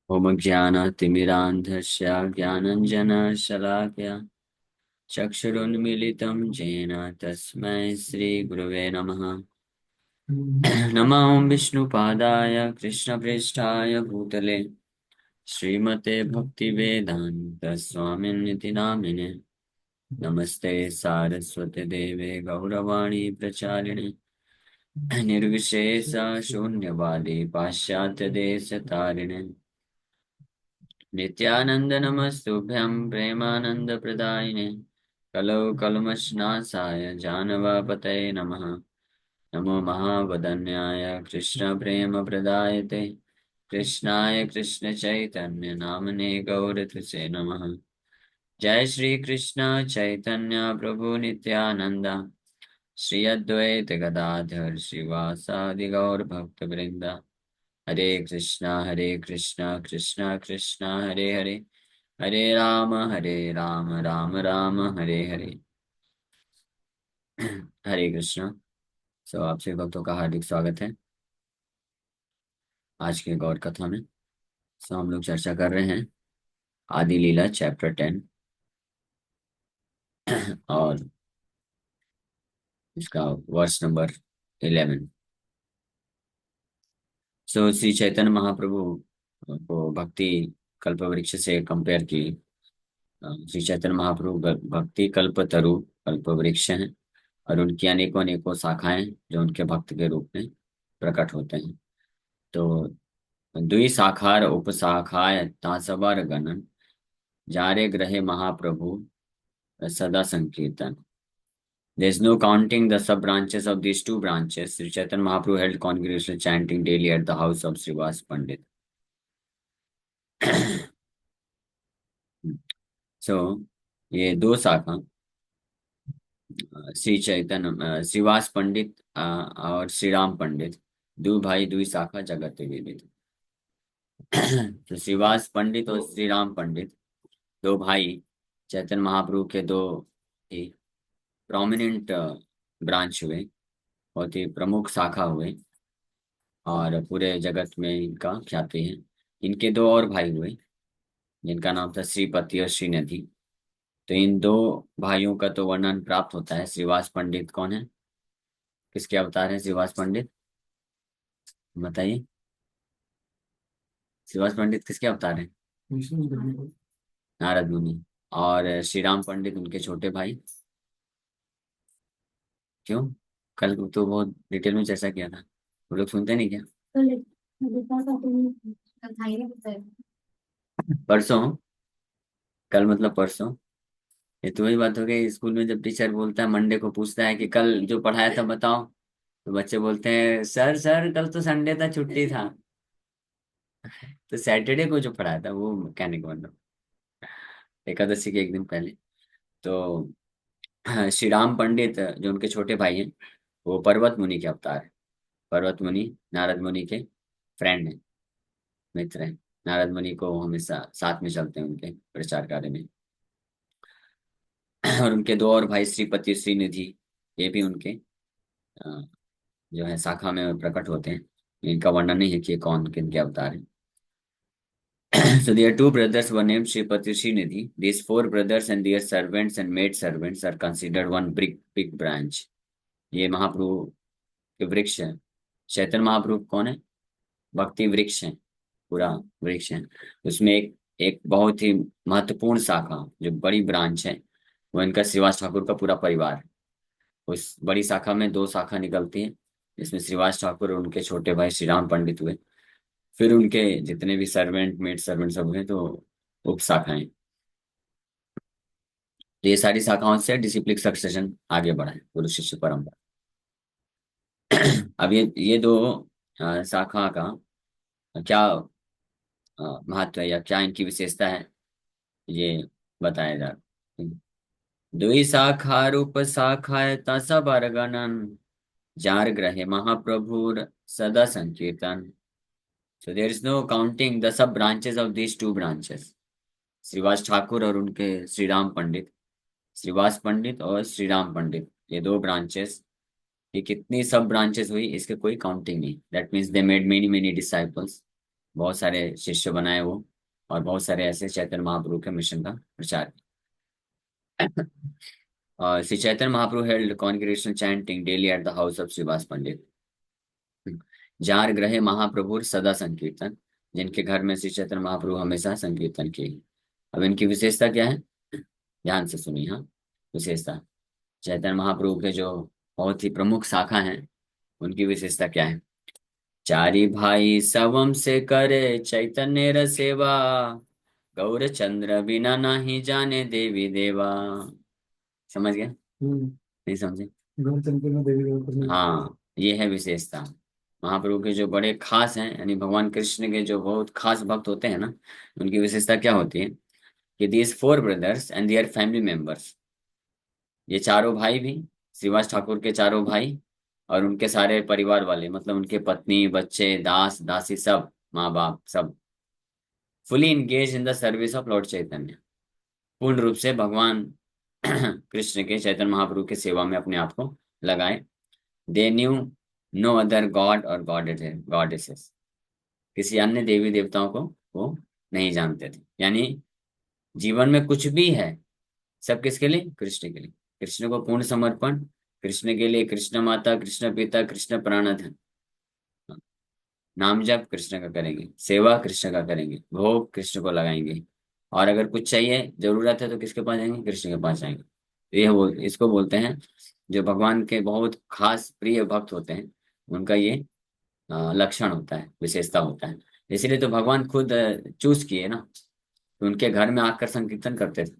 ओम ज्ञानतिमिरान्धस्य ज्ञानञ्जनशलाकया चक्षुरुन्मीलितं येन तस्मै श्रीगुरवे नमः। नमो विष्णुपादाय कृष्णप्रेष्ठाय भूतले श्रीमते भक्तिवेदान्त स्वामिनिति नामिने। नमस्ते सारस्वते देवे गौरवाणी प्रचारिणे निर्विशेष शून्यवादी पाश्चात्य देश तारिणे नित्यानंद नमस्तुभ्यं प्रेमानंद प्रदायिने कलौ कल्मषनाशाय जानवापतये नमः। नमो महावदन्याय कृष्ण प्रेम प्रदायते कृष्णाय कृष्ण चैतन्य नामने गौरतुसे नमः। जय श्री कृष्ण चैतन्य प्रभु नित्यानंद श्री अद्वैत गदाधर श्रीवासादि गौर भक्त वृंदा। हरे कृष्णा कृष्णा कृष्णा हरे हरे हरे राम राम राम हरे हरे। हरे कृष्णा। आप सभी भक्तों का हार्दिक स्वागत है आज के गौर कथा में। हम लोग चर्चा कर रहे हैं आदि लीला चैप्टर 10 और इसका वर्स नंबर 11। श्री चैतन्य महाप्रभु को भक्ति कल्प वृक्ष से कंपेयर की। श्री चैतन्य महाप्रभु भक्ति कल्प तरु कल्प वृक्ष हैं और उनकी अनेकों अनेकों शाखाएं जो उनके भक्त के रूप में प्रकट होते हैं। तो द्विशाखार उपशाखाय तासवर गणन जारे ग्रहे महाप्रभु सदा संकीर्तन। There is no counting the sub branches of these two branches. Sri Chaitanya Mahaprabhu held congregational chanting daily at the house of Srivas Pandit. ये दो शाखा श्री चैतन्य श्रीवास पंडित और श्री राम पंडित दो भाई दुई शाखा जगत विदित। तो श्रीवास पंडित और श्री राम पंडित दो भाई चैतन्य महाप्रभु के दो ही प्रोमिनेंट ब्रांच हुए, बहुत ही प्रमुख शाखा हुए और पूरे जगत में इनका ख्याति है। इनके दो और भाई हुए जिनका नाम था श्रीपति और श्रीनिधि। तो इन दो भाइयों का तो वर्णन प्राप्त होता है। श्रीवास पंडित कौन है, किसके अवतार हैं श्रीवास पंडित, बताइए। श्रीवास पंडित किसके अवतार हैं? नारद मुनि। और श्री राम पंडित उनके छोटे भाई। क्यों? कल तो बहुत डिटेल में चर्चा किया था, वो लोग सुनते नहीं क्या? परसों, कल मतलब परसों। ये तो वही बात हो गई स्कूल में, जब टीचर बोलता है मंडे को पूछता है कि कल जो पढ़ाया था बताओ, तो बच्चे बोलते हैं सर सर कल तो संडे था, छुट्टी था। तो सैटरडे को जो पढ़ाया था वो मैकेनिक मतलब एकादशी के एक दिन पहले। तो श्री राम पंडित जो उनके छोटे भाई हैं वो पर्वत मुनि के अवतार है। पर्वत मुनि नारद मुनि के फ्रेंड हैं, मित्र हैं। नारद मुनि को हमेशा साथ में चलते हैं उनके प्रचार कार्य में। और उनके दो और भाई श्रीपति श्रीनिधि, ये भी उनके अ, जो है शाखा में प्रकट होते हैं। इनका वर्णन नहीं है कि ये कौन किन के अवतार हैं। So their two brothers were named Shripati Srinidhi. These four brothers and their servants and maid servants are considered one big branch. ये महाप्रभु के वृक्ष है। चैतन्य महाप्रभु कौन है? भक्ति वृक्ष है, पूरा वृक्ष है। उसमें एक एक बहुत ही महत्वपूर्ण शाखा जो बड़ी ब्रांच है वो इनका श्रीवास ठाकुर का पूरा परिवार है। उस बड़ी शाखा में दो शाखा निकलती है जिसमें श्रीवास ठाकुर और उनके छोटे भाई श्री राम पंडित हुए। फिर उनके जितने भी सर्वेंट मेड सर्वेंट सब हुए तो उप शाखाएं। तो ये सारी शाखाओं से डिसिप्लिक सक्सेशन आगे बढ़ा है, गुरु शिष्य परंपरा। अब ये दो शाखा का क्या महत्व है या क्या इनकी विशेषता है ये बताया जा रहा है। द्वि शाखा रूप शाखाय तसब अर्गणन जार ग्रहे महाप्रभुर सदा संकीर्तन। So there is no counting the sub branches of these two branches. Shrivas Thakur और उनके श्री राम पंडित, श्रीवास पंडित और श्री राम पंडित, ये दो ब्रांचेस, ये कितनी सब ब्रांचेस हुई इसके कोई काउंटिंग नहीं। That means they made many many disciples. बहुत सारे शिष्य बनाए वो, और बहुत सारे ऐसे चैतन्य महाप्रभु के मिशन का प्रचार किया। और Shri Chaitanya Mahaprabhu held congregation chanting daily at the house of Shrivas Pandit. जार ग्रहे महाप्रभु सदा संकीर्तन, जिनके घर में श्री चैतन्य महाप्रभु हमेशा संकीर्तन किए। अब इनकी विशेषता क्या है, ध्यान से सुनिए। हाँ, विशेषता, चैतन्य महाप्रभु के जो बहुत ही प्रमुख शाखा हैं, उनकी विशेषता क्या है। चारी भाई सवम से करे चैतन्य र सेवा, गौर चंद्र बिना नहीं जाने देवी देवा। समझ गए, नहीं समझे। गौरचंद्र में देवी देवता, हाँ, ये है विशेषता। महाप्रभु के जो बड़े खास हैं, यानी भगवान कृष्ण के जो बहुत खास भक्त होते हैं ना, उनकी विशेषता क्या होती है कि these four brothers and their family members, ये चारों भाई भी, श्रीवास ठाकुर के चारों भाई और उनके सारे परिवार वाले, मतलब उनके पत्नी, बच्चे, दास दासी, सब माँ बाप, सब fully engage in the service of lord Chaitanya, पूर्ण रूप से भगवान कृष्ण के, चैतन्य महाप्रभु की सेवा में अपने आप को लगाए। They knew no other god और गॉडेसेस, किसी अन्य देवी देवताओं को वो नहीं जानते थे। यानी जीवन में कुछ भी है, सब किसके लिए, कृष्ण के लिए। कृष्ण को पूर्ण समर्पण, कृष्ण के लिए, कृष्ण माता, कृष्ण पिता, कृष्ण प्राणधन। नाम जप कृष्ण का करेंगे, सेवा कृष्ण का करेंगे, भोग कृष्ण को लगाएंगे, और अगर कुछ चाहिए, जरूरत है, तो किसके पास जाएंगे, कृष्ण के पास जाएंगे। तो ये इसको बोलते हैं, जो भगवान के बहुत खास प्रिय भक्त होते हैं, उनका ये लक्षण होता है, विशेषता होता है। इसीलिए तो भगवान खुद चूज किए ना, तो उनके घर में आकर संकीर्तन करते थे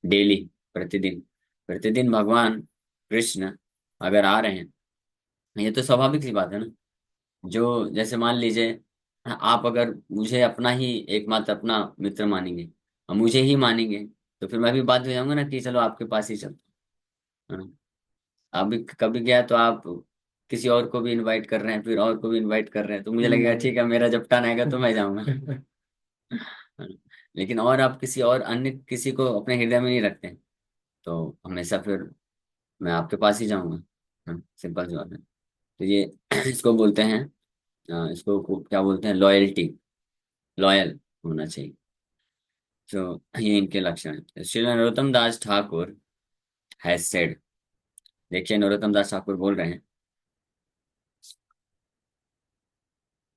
डेली, प्रतिदिन। प्रतिदिन भगवान कृष्ण अगर आ रहे हैं, ये तो स्वाभाविक सी बात है ना। जो जैसे मान लीजिए, आप अगर मुझे अपना ही एकमात्र अपना मित्र मानेंगे और मुझे ही मानेंगे, तो फिर मैं भी बाध्य हो जाऊंगा ना कि चलो आपके पास ही चलता हूं, है ना। आप भी कभी गया तो आप किसी और को भी इनवाइट कर रहे हैं, फिर और को भी इनवाइट कर रहे हैं, तो मुझे लगेगा ठीक है, मेरा जब टर्न आएगा तो मैं जाऊंगा। है ना? लेकिन और आप किसी और अन्य किसी को अपने हृदय में नहीं रखते हैं, तो हमेशा फिर मैं आपके पास ही जाऊंगा। सिंपल सी बात है। तो ये इसको बोलते हैं, इसको क्या बोलते हैं, लॉयल्टी, लॉयल होना चाहिए। तो ये इनके लक्षण है। श्री नरोत्तम दास ठाकुर हैज सेड, देखिए नरोत्तम दास ठाकुर बोल रहे हैं,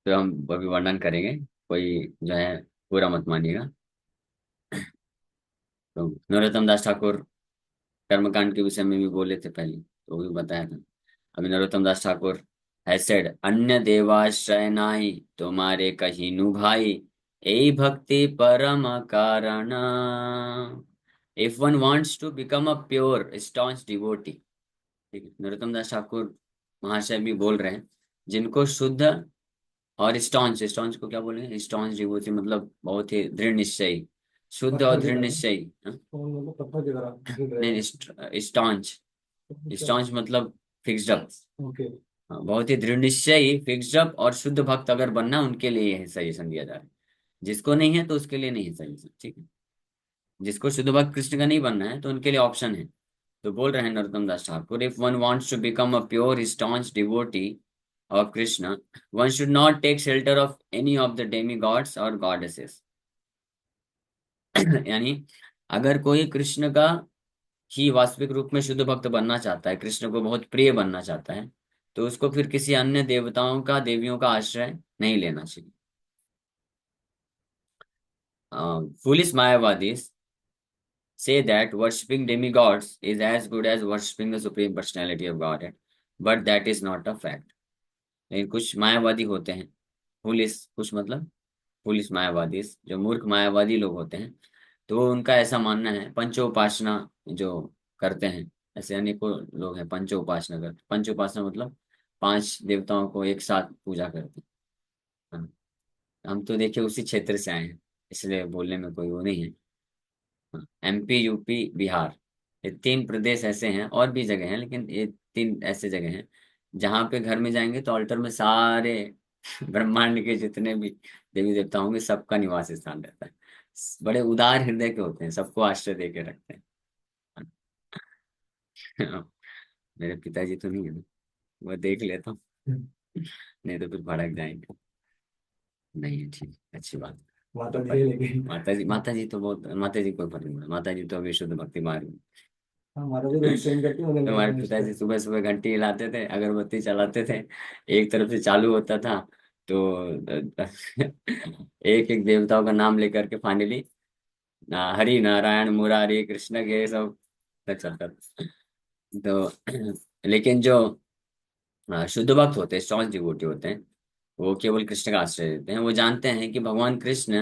तो हम अभी वर्णन करेंगे, कोई जो है पूरा मत मानिएगा। तो नरोत्तम दास ठाकुर कर्मकांड के विषय में भी बोले थे पहले, तो वो भी बताया था। अभी नरोत्तम दास ठाकुर हैज सेड, अन्य देवाश्रय नाई तुम्हारे कहीनु भाई, ए भक्ति परम कारण, if one wants to become a pure staunch devotee. ठीक है, नरोत्तम दास ठाकुर महाशय भी बोल रहे हैं, जिनको शुद्ध और स्टॉन्च, स्टॉन्च को क्या बोलेंगे, स्टॉन्च डिवोटी मतलब बहुत ही दृढ़ निश्चयी, शुद्ध और दृढ़ निश्चयी। हाँ? नहीं, स्टॉन्च, स्टॉन्च मतलब फिक्स्ड अप। हाँ, बहुत ही दृढ़ निश्चयी, फिक्स्ड अप और शुद्ध भक्त अगर बनना, उनके लिए यह सजेशन दिया जा रहा है। जिसको नहीं है तो उसके लिए नहीं है सजेशन, ठीक है। जिसको शुद्ध भक्त कृष्ण का नहीं बनना है, तो उनके लिए ऑप्शन है। तो बोल रहे हैं Narottam Das Thakur, if one wants to become a pure staunch devotee of Krishna, one should not take shelter of any of the demigods और गॉडेसेस। यानी अगर कोई कृष्ण का ही वास्तविक रूप में शुद्ध भक्त बनना चाहता है, कृष्ण को बहुत प्रिय बनना चाहता है, तो उसको फिर किसी अन्य देवताओं का, देवियों का आश्रय नहीं लेना चाहिए। Foolish Mayavadi say that worshipping demigods is as good as worshipping the supreme personality of Godhead, but that is not a fact. लेकिन कुछ मायावादी होते हैं, फुलिस, कुछ मतलब फुलिस मायावादी, जो मूर्ख मायावादी लोग होते हैं, तो उनका ऐसा मानना है, पंचोपासना जो करते हैं, ऐसे अनेकों लोग हैं पंचोपासना करते। पंचोपासना मतलब पांच देवताओं को एक साथ पूजा करते हैं। हम तो देखिए उसी क्षेत्र से आए हैं, इसलिए बोलने में कोई वो नहीं है। एमपी, यूपी, बिहार, ये तीन प्रदेश ऐसे हैं, और भी जगह हैं, लेकिन ये तीन ऐसे जगह हैं जहाँ पे घर में जाएंगे तो ऑल्टर में सारे ब्रह्मांड के जितने भी देवी देवता होंगे, सबका निवास स्थान रहता है। बड़े उदार हृदय के होते हैं, सबको आश्रय दे के रखते हैं। मेरे पिताजी तो नहीं है ना, वो देख लेता हूँ, नहीं तो फिर भड़क जाएंगे। नहीं है, ठीक, अच्छी बात। तो माता जी पर है लेकिन। माता जी तो बहुत, माता जी कोई फर्क नहीं पड़ा, माता जी तो अभी शुद्ध भक्ति मार्ग में। हाँ, माता जी रिप्रेजेंट करती है, उन्हें नहीं हमारे समझते। पिताजी सुबह सुबह घंटी हिलाते थे, अगरबत्ती चलाते थे, एक तरफ से चालू होता था, तो एक एक देवताओं का नाम लेकर के फाइनली हरि नारायण मुरारी कृष्ण के सब तक चलता था। तो लेकिन जो शुद्ध भक्त होते हैं, स्टॉन्च डिवोटी होते हैं, वो केवल कृष्ण का आश्रय लेते हैं। वो जानते हैं कि भगवान कृष्ण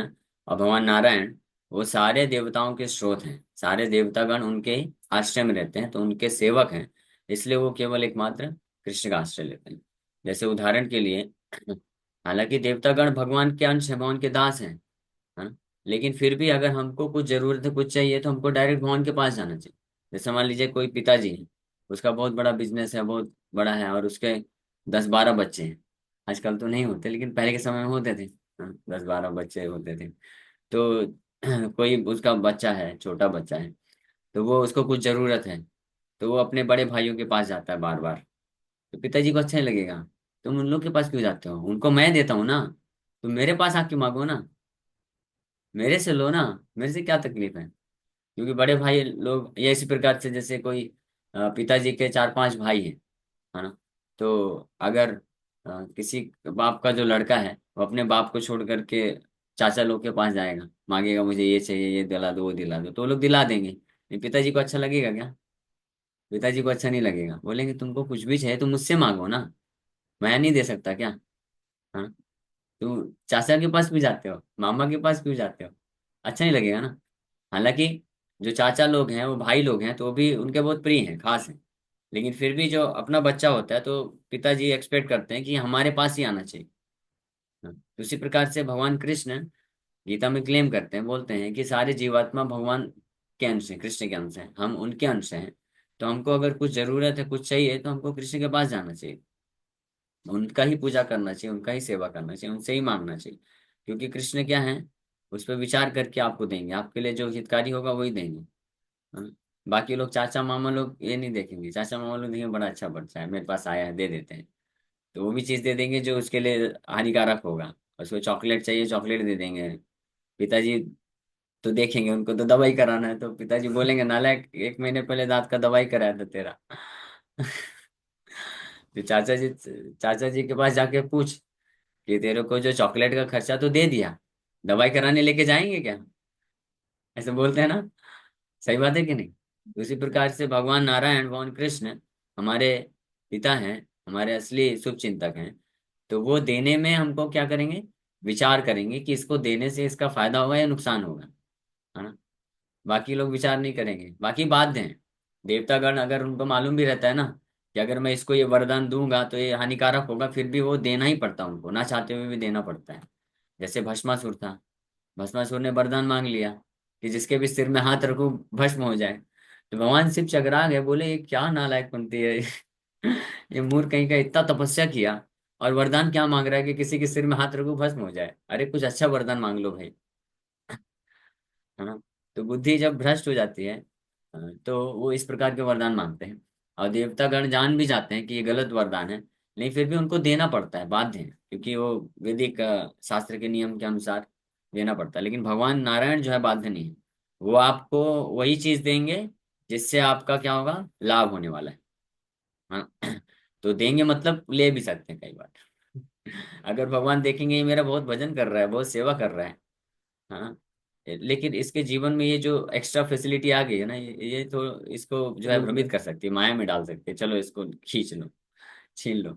और भगवान नारायण वो सारे देवताओं के स्रोत हैं, सारे देवतागण उनके आश्रय में रहते हैं, तो उनके सेवक हैं। इसलिए वो केवल एकमात्र कृष्ण का आश्रय लेते हैं। जैसे उदाहरण के लिए, हालांकि देवतागण भगवान के अंश हैं, भगवान के दास हैं, हाँ, लेकिन फिर भी अगर हमको कुछ जरूरत है, कुछ चाहिए, तो हमको डायरेक्ट भगवान के पास जाना चाहिए। जैसे मान लीजिए कोई पिताजी है, उसका बहुत बड़ा बिजनेस है, बहुत बड़ा है, और उसके 10-12 बच्चे हैं। आजकल तो नहीं होते, लेकिन पहले के समय में होते थे। हाँ, 10-12 बच्चे होते थे। तो कोई उसका बच्चा है, छोटा बच्चा है, तो वो उसको कुछ जरूरत है, तो वो अपने बड़े भाइयों के पास जाता है बार बार। तो पिताजी को अच्छा नहीं लगेगा, तुम उन लोग के पास क्यों जाते हो, उनको मैं देता हूँ ना, तुम मेरे पास आके मांगो ना, मेरे से लो ना, मेरे से क्या तकलीफ है। क्योंकि बड़े भाई लोग ये इसी प्रकार से, जैसे कोई पिताजी के 4-5 भाई हैं, है ना, तो अगर किसी बाप का जो लड़का है, वो अपने बाप को छोड़ करके चाचा लोग के पास जाएगा, मांगेगा मुझे ये चाहिए, ये दिला दो, वो दिला दो, तो वो लोग दिला देंगे। लेकिन पिताजी को अच्छा लगेगा क्या? पिताजी को अच्छा नहीं लगेगा, बोलेंगे तुमको कुछ भी चाहिए तो मुझसे मांगो ना, मैं नहीं दे सकता क्या? हाँ, तुम चाचा के पास भी जाते हो, मामा के पास क्यों जाते हो? अच्छा नहीं लगेगा ना। हालांकि जो चाचा लोग हैं वो भाई लोग हैं, तो वो भी उनके बहुत प्रिय हैं, खास हैं, लेकिन फिर भी जो अपना बच्चा होता है, तो पिताजी एक्सपेक्ट करते हैं कि हमारे पास ही आना चाहिए। हाँ, तो उसी प्रकार से भगवान कृष्ण गीता में क्लेम करते हैं, बोलते हैं कि सारे जीवात्मा भगवान के अंश हैं, कृष्ण के अंश हैं, हम उनके अंश हैं। तो हमको अगर कुछ जरूरत है, कुछ चाहिए, तो हमको कृष्ण के पास जाना चाहिए, उनका ही पूजा करना चाहिए, उनका ही सेवा करना चाहिए, उनसे ही मांगना चाहिए। क्योंकि कृष्ण क्या है, उस पर विचार करके आपको देंगे, आपके लिए जो हितकारी होगा वही देंगे। हाँ? बाकी लोग, चाचा मामा लोग ये नहीं देखेंगे, चाचा मामा लोग देखेंगे बड़ा अच्छा बच्चा है, मेरे पास आया है, दे देते हैं, तो वो भी चीज दे देंगे जो उसके लिए हानिकारक होगा। उसको चॉकलेट चाहिए, चॉकलेट दे देंगे। पिताजी तो देखेंगे, उनको तो दवाई कराना है, तो पिताजी बोलेंगे नालायक, 1 महीने पहले दांत का दवाई कराया था तेरा। तो चाचा जी के पास जाके पूछ कि तेरे को जो चॉकलेट का खर्चा तो दे दिया, दवाई कराने लेके जाएंगे क्या? ऐसे बोलते हैं ना, सही बात है कि नहीं? उसी प्रकार से भगवान नारायण, भगवान कृष्ण हमारे पिता हैं, हमारे असली शुभ चिंतक हैं। तो वो देने में हमको क्या करेंगे, विचार करेंगे कि इसको देने से इसका फायदा होगा या नुकसान होगा, है ना। बाकी लोग विचार नहीं करेंगे, बाकी बाध्य हैं। देवतागण अगर उनको मालूम भी रहता है ना कि अगर मैं इसको ये वरदान दूंगा तो ये हानिकारक होगा, फिर भी वो देना ही पड़ता है, उनको ना चाहते हुए भी देना पड़ता है। जैसे भस्मासुर था, भस्मासुर ने वरदान मांग लिया कि जिसके भी सिर में हाथ रखो भस्म हो जाए। तो भगवान शिव चकरा गए, बोले ये क्या नालायक पंथी है। ये मूर्ख कहीं का, इतना तपस्या किया और वरदान क्या मांग रहा है कि किसी के सिर में हाथ रखो भस्म हो जाए, अरे कुछ अच्छा वरदान मांग लो भाई, है ना। तो बुद्धि जब भ्रष्ट हो जाती है, तो वो इस प्रकार के वरदान मांगते हैं। और देवतागण जान भी जाते हैं कि ये गलत वरदान है, लेकिन फिर भी उनको देना पड़ता है, बाध्य है, क्योंकि वो वैदिक शास्त्र के नियम के अनुसार देना पड़ता है। लेकिन भगवान नारायण जो है बाध्य नहीं है, वो आपको वही चीज देंगे जिससे आपका क्या होगा, लाभ होने वाला है। हाँ। तो देंगे मतलब ले भी सकते हैं कई बार। अगर भगवान देखेंगे ये मेरा बहुत भजन कर रहा है, बहुत सेवा कर रहा है, हाँ, लेकिन इसके जीवन में ये जो एक्स्ट्रा फैसिलिटी आ गई है ना, ये तो इसको जो है लूट ले। भ्रमित कर सकती है, माया में डाल सकती है, चलो इसको खींच लो, छीन लो।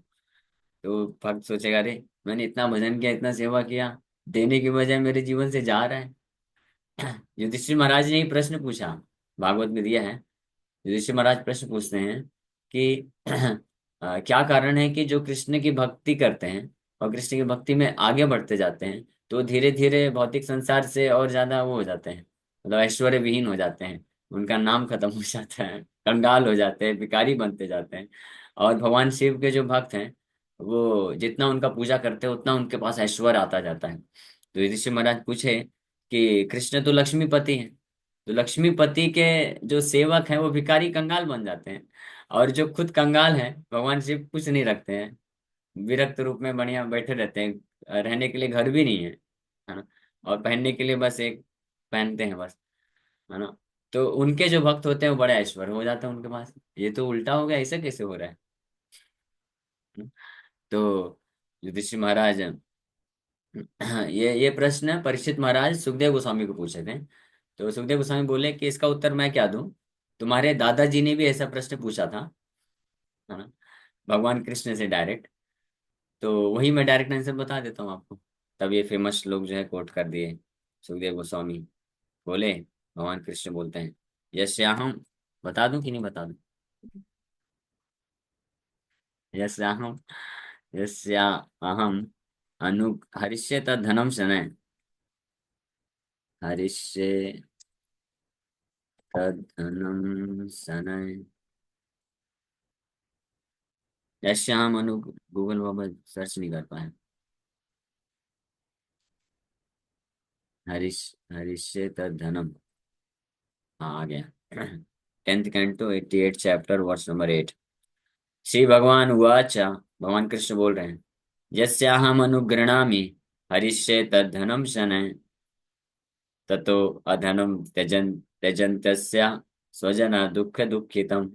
तो भक्त सोचेगा, अरे मैंने इतना भजन किया, इतना सेवा किया, देने की बजाय मेरे जीवन से जा रहा है। युधिष्ठिर महाराज ने ही प्रश्न पूछा, भागवत में दिया है। युधिष्ठिर महाराज प्रश्न पूछते हैं कि क्या कारण है कि जो कृष्ण की भक्ति करते हैं और कृष्ण की भक्ति में आगे बढ़ते जाते हैं, तो धीरे धीरे भौतिक संसार से और ज्यादा वो हो जाते हैं, मतलब ऐश्वर्य विहीन हो जाते हैं, उनका नाम खत्म हो जाता है, कंगाल हो जाते हैं, भिखारी बनते जाते हैं। और भगवान शिव के जो भक्त हैं, वो जितना उनका पूजा करते हैं उतना उनके पास ऐश्वर्य आता जाता है। तो युधिष्ठिर महाराज पूछे कि कृष्ण तो लक्ष्मीपति हैं, तो लक्ष्मीपति के जो सेवक हैं वो भिखारी कंगाल बन जाते हैं, और जो खुद कंगाल हैं भगवान शिव कुछ नहीं रखते हैं, विरक्त रूप में बढ़िया बैठे रहते हैं, रहने के लिए घर भी नहीं है ना, और पहनने के लिए बस एक पहनते हैं बस, है ना। तो उनके जो भक्त होते हैं वो बड़े ऐश्वर्य हो जाते हैं उनके पास। ये तो उल्टा हो गया, ऐसा कैसे हो रहा है? तो युधिष्ठिर महाराज, ये प्रश्न परीक्षित महाराज सुखदेव गोस्वामी को पूछे थे। तो सुखदेव गोस्वामी बोले कि इसका उत्तर मैं क्या दूं, तुम्हारे दादाजी ने भी ऐसा प्रश्न पूछा था, है ना, भगवान कृष्ण से डायरेक्ट। तो वही मैं डायरेक्ट आंसर बता देता हूँ आपको। तब ये फेमस लोग जो है कोट कर दिए। सुखदेव गोस्वामी बोले, भगवान कृष्ण बोलते हैं, यस्याहम, बता दूं कि नहीं बता दूं? यस्याहम, यस्या अहम अनु हरिष्ये तद्धनम शनय, हरिष्ये तद्धनम शनय, यस्याम अनु, गूगल बाबा सर्च नहीं कर पाए। हरिष्ये तद्धनम, हाँ आ गया। 10th canto 88 chapter verse number 8। Shri भगवान उवाच, भगवान कृष्ण बोल रहे हैं, यस्याहम अनुगृणामि हरिष्ये तद्धनम शनय, ततो अधनम त्यजन्तस्य स्वजना दुःख दुःखितम।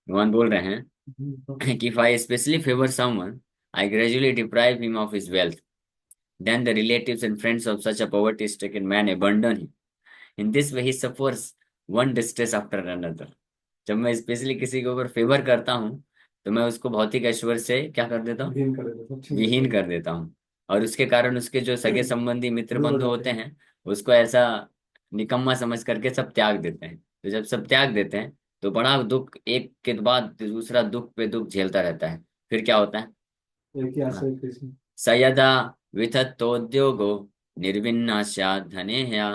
भगवान बोल रहे हैं कि if I especially favor someone, I gradually deprive him of his wealth. Then the relatives and friends of such a poverty-stricken man abandon him. In this way he suffers one distress after another. जब मैं specially किसी के ऊपर favour करता हूँ तो मैं उसको भौतिक ऐश्वर्य से क्या कर देता हूँ, विहीन कर देता हूँ। और उसके कारण उसके जो सगे संबंधी मित्र दूर हो बंधु जाते होते हैं। हैं उसको ऐसा निकम्मा समझ करके सब त्याग देते हैं। तो जब सब त्याग देते हैं तो बड़ा दुख, एक के बाद दूसरा दुख पे दुख झेलता रहता है। फिर क्या होता है? एक ही हाँ। आश्रय कृष्ण। स यदा वितथोद्योगो निर्विन्नास्यात् धनेह्या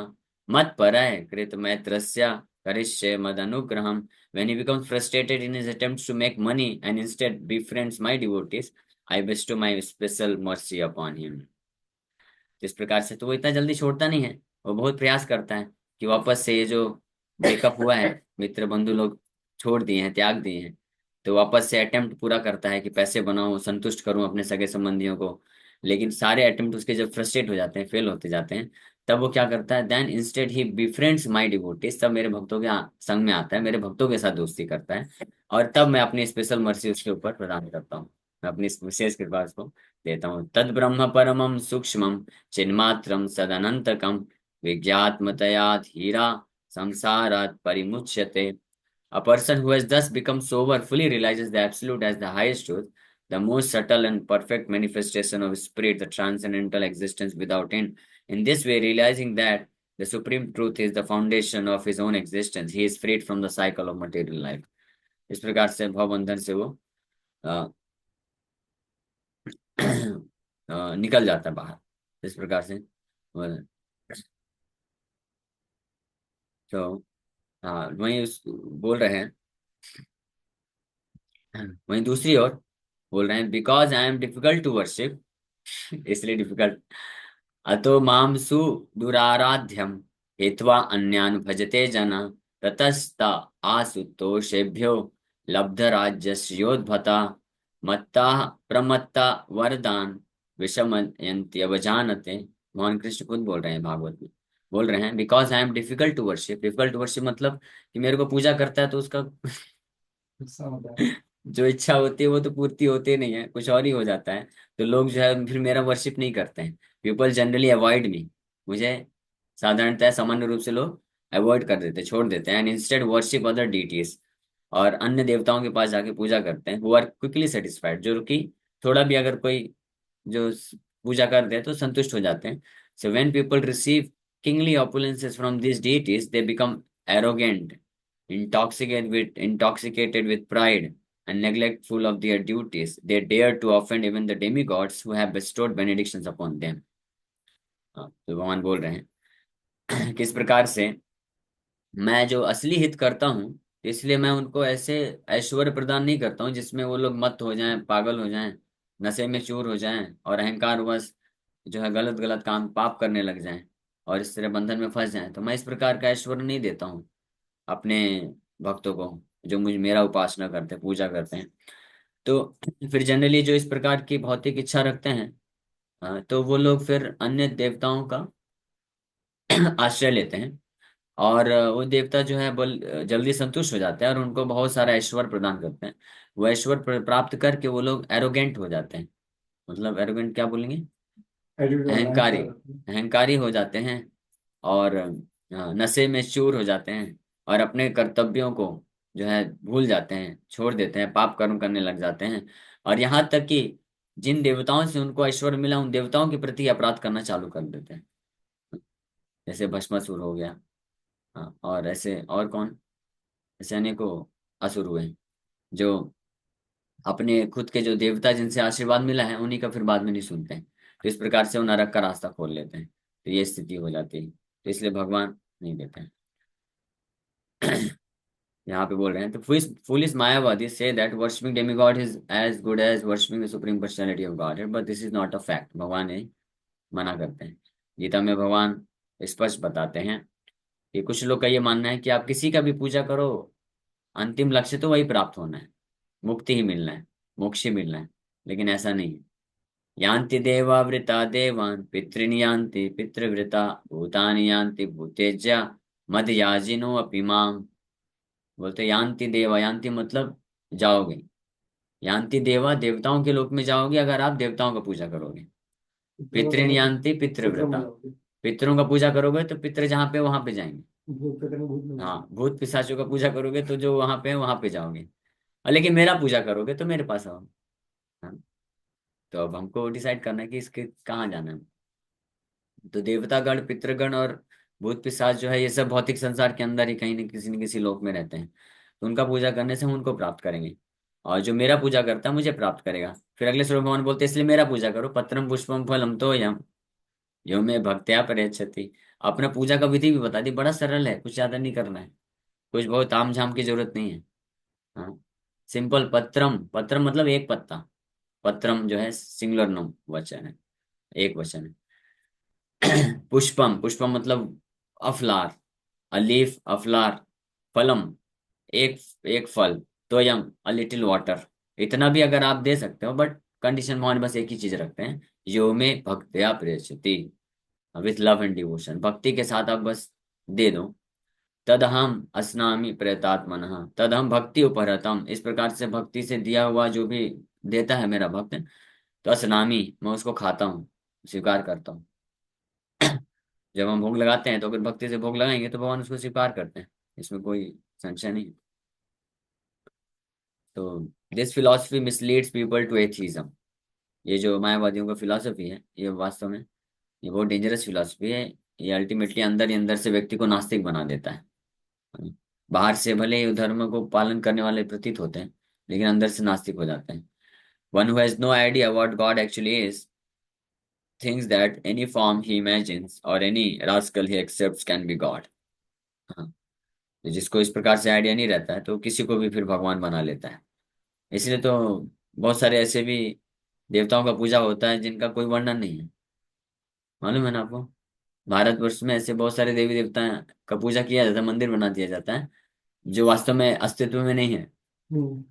मत्परः कृतमैत्रस्य करिष्ये मदनुग्रहम्। When he becomes frustrated in his attempts to make money and instead befriends my devotees, I bestow my special mercy upon him. तो इस प्रकार से तो वो इतना जल्दी छोड़ता नहीं है। वो बहुत प्रयास करता है कि वापस से ये जो ब्रेकअप हुआ है, मित्र बंधु लोग छोड़ दिए हैं, त्याग दिए हैं, तो वापस से अटेम्प्ट पूरा करता है कि पैसे बनाऊं, संतुष्ट करूं अपने सगे संबंधियों को। लेकिन सारे अटेम्प्ट उसके जब फ्रस्ट्रेट हो जाते हैं, फेल होते जाते हैं, तब वो क्या करता है, then instead he befriends my devotees, तब मेरे भक्तों के संग में आता है, मेरे भक्तों के साथ दोस्ती करता है। और तब मैं अपनी स्पेशल मर्सी उसके ऊपर प्रदान करता हूँ, मैं अपनी इस विशेष कृपा उसको देता हूँ। तद ब्रह्म परमम सूक्ष्मम चिन्मात्रम सदनंतकम विज्ञात्मतया धीरा संसारात् परिमुच्यते। A person who has thus become sober fully realizes the absolute as the highest truth, the most subtle and perfect manifestation of spirit, the transcendental existence without end. In this way, realizing that the supreme truth is the foundation of his own existence, he is freed from the cycle of material life. इस प्रकार से भवबंधन से वो अ, निकल जाता है बाहर। इस प्रकार से तो हाँ, वही बोल रहे हैं। वहीं दूसरी ओर बोल रहे हैं, because I am difficult to worship, इसलिए डिफिकल्ट, अतो मामसु दुराराध्यम हेत्वा अन्यान् भजते जना, ततस्ता आसुतोषेभ्यो लब्ध राज्यस्योद्भता मत्ता प्रमत्ता वरदान विषमयन्त्यवजानते। भगवान कृष्ण खुद बोल रहे हैं भागवत में, बोल रहे हैं because I am difficult to worship. Difficult to worship मतलब कि मेरे को पूजा करता है तो उसका गुस्सा होता है। जो इच्छा होती है वो तो पूर्ति होती नहीं है, कुछ और ही हो जाता है। तो लोग जो है फिर मेरा वर्शिप नहीं करते हैं। पीपल जनरली अवॉइड मी, मुझे साधारणतः सामान्य रूप से लोग अवॉइड कर देते, छोड़ देते हैं, and instead worship other deities, और अन्य देवताओं के पास जाके पूजा करते हैं। हु आर क्विकली सेटिस्फाइड, जो कि थोड़ा भी अगर कोई जो पूजा कर दे तो संतुष्ट हो जाते हैं। So when people receive kingly opulences from these deities, they become arrogant, intoxicated with pride, and neglectful of their duties. They dare to offend even the demigods who have bestowed benedictions upon them. तो भगवान बोल रहे हैं किस प्रकार से मैं जो असली हित करता हूँ, इसलिए मैं उनको ऐसे ऐश्वर्य प्रदान नहीं करता हूँ जिसमें वो लोग मत हो जाएं, पागल हो जाएं, नशे में चूर हो जाएं, और अहंकार वश जो है गलत गलत काम पाप करने लग जाएं, और इस तरह बंधन में फंस जाएं। तो मैं इस प्रकार का ऐश्वर्य नहीं देता हूँ अपने भक्तों को, जो मुझ मेरा उपासना करते हैं, पूजा करते हैं। तो फिर जनरली जो इस प्रकार की भौतिक इच्छा रखते हैं, तो वो लोग फिर अन्य देवताओं का आश्रय लेते हैं। और वो देवता जो है जल्दी संतुष्ट हो जाते हैं और उनको बहुत सारा ऐश्वर्य प्रदान करते हैं। वो ऐश्वर्य प्राप्त करके वो लोग एरोगेंट हो जाते हैं। मतलब एरोगेंट क्या बोलेंगे? एटीट्यूड वाला अहंकारी। अहंकार। अहंकारी हो जाते हैं और नशे में चूर हो जाते हैं और अपने कर्तव्यों को जो है भूल जाते हैं, छोड़ देते हैं, पाप कर्म करने लग जाते हैं। और यहाँ तक कि जिन देवताओं से उनको ऐश्वर्य मिला उन देवताओं के प्रति अपराध करना चालू कर देते हैं। जैसे भस्मासुर हो गया। हाँ, और ऐसे और कौन, ऐसे अनेकों असुर हुए हैं जो अपने खुद के जो देवता जिनसे आशीर्वाद मिला है उन्हीं का फिर बाद में नहीं सुनते हैं। तो इस प्रकार से वो नरक का रास्ता खोल लेते हैं। तो ये स्थिति हो जाती है, तो इसलिए भगवान नहीं देते हैं। यहाँ पे बोल रहे हैं तो foolish Mayavadi say that worshipping demigod is as good as worshipping the supreme personality of god, but this is not a fact. भगवान ये मना करते हैं। गीता में भगवान स्पष्ट बताते हैं कि कुछ लोग का ये मानना है कि आप किसी का भी पूजा करो, अंतिम लक्ष्य तो वही प्राप्त होना है, मुक्ति ही मिलना है, मोक्ष ही मिलना है। लेकिन ऐसा नहीं है। यान्ति देवावृता देवान् पितॄन् यान्ति पितृवृता भूतानि यान्ति भूतेज्या मद्याजिनो अपि माम्। बोलते यान्ति देवा, यान्ति मतलब जाओगे। यान्ति देवा, देवताओं के लोक में जाओगे अगर आप देवताओं का पूजा करोगे। पितरों का पितृन् मतलब यान्ति पितरों में पितृव्रता, जाओगे। पितरों का पूजा करोगे तो पितृ जहाँ पे वहां पे जाएंगे। भूत पे करेंगे, भूत में हाँ, जाओगे। भूत पिशाचों का पूजा करोगे तो जो वहां पे है वहां पे जाओगे। और लेकिन मेरा पूजा करोगे तो मेरे पास आओ। हाँ, तो अब हमको डिसाइड करना है कि इसके कहाँ जाना है। तो देवतागण, पितृगण और भूत पिशाच जो है ये सब भौतिक संसार के अंदर ही कहीं न किसी लोक में रहते हैं। तो उनका पूजा करने से हम उनको प्राप्त करेंगे। और जो मेरा पूजा करता है मुझे प्राप्त करेगा। फिर अगले श्लोक में भगवान बोलते हैं इसलिए मेरा पूजा करो, पत्रम पुष्पम फलम तो यम यो में भक्त्या प्रयच्छति। अपना पूजा का विधि भी बता दी, बड़ा सरल है, कुछ ज्यादा नहीं करना है, कुछ बहुत ताम झाम की जरूरत नहीं है। हाँ, सिंपल। पत्रम, पत्रम मतलब एक पत्ता। पत्रम जो है सिंगुलर नाउन वचन है, एक वचन है। पुष्पम, पुष्पम मतलब अफलार, अ लीफ, अफलार। फलम, एक एक फल। तोयम, अ लिटिल वाटर। इतना भी अगर आप दे सकते हो, बट कंडीशन भगवान बस एक ही चीज रखते हैं, यो में भक्त्या प्रेषति, विथ लव एंड डिवोशन, भक्ति के साथ आप बस दे दो। तदहम अस्नामि प्रयतात्मनः, तदहम भक्ति उपहरतम, इस प्रकार से भक्ति से दिया हुआ जो भी देता है मेरा भक्त, तो अस्नामि मैं उसको खाता हूँ, स्वीकार करता हूँ। जब हम भोग लगाते हैं तो अगर भक्ति से भोग लगाएंगे तो भगवान उसको स्वीकार करते हैं, इसमें कोई संशय नहीं। तो this philosophy misleads people to atheism. ये जो मायावादियों का फिलॉसफी है ये वास्तव में ये बहुत डेंजरस फिलॉसफी है। ये अल्टीमेटली अंदर ही अंदर से व्यक्ति को नास्तिक बना देता है। बाहर से भले ही धर्म को पालन करने वाले प्रतीत होते हैं, लेकिन अंदर से नास्तिक हो जाते हैं। One who has no idea what god actually is thinks that any form he imagines और any rascal he accepts can be god. हाँ, तो जिसको इस प्रकार से आइडिया नहीं रहता है तो किसी को भी फिर भगवान बना लेता है। इसलिए तो बहुत सारे ऐसे भी देवताओं का पूजा होता है जिनका कोई वर्णन नहीं है। मालूम है ना आपको? भारतवर्ष में ऐसे बहुत सारे देवी देवता का पूजा किया जाता है, मंदिर बना दिया जाता है जो वास्तव में अस्तित्व में नहीं है। हम्म।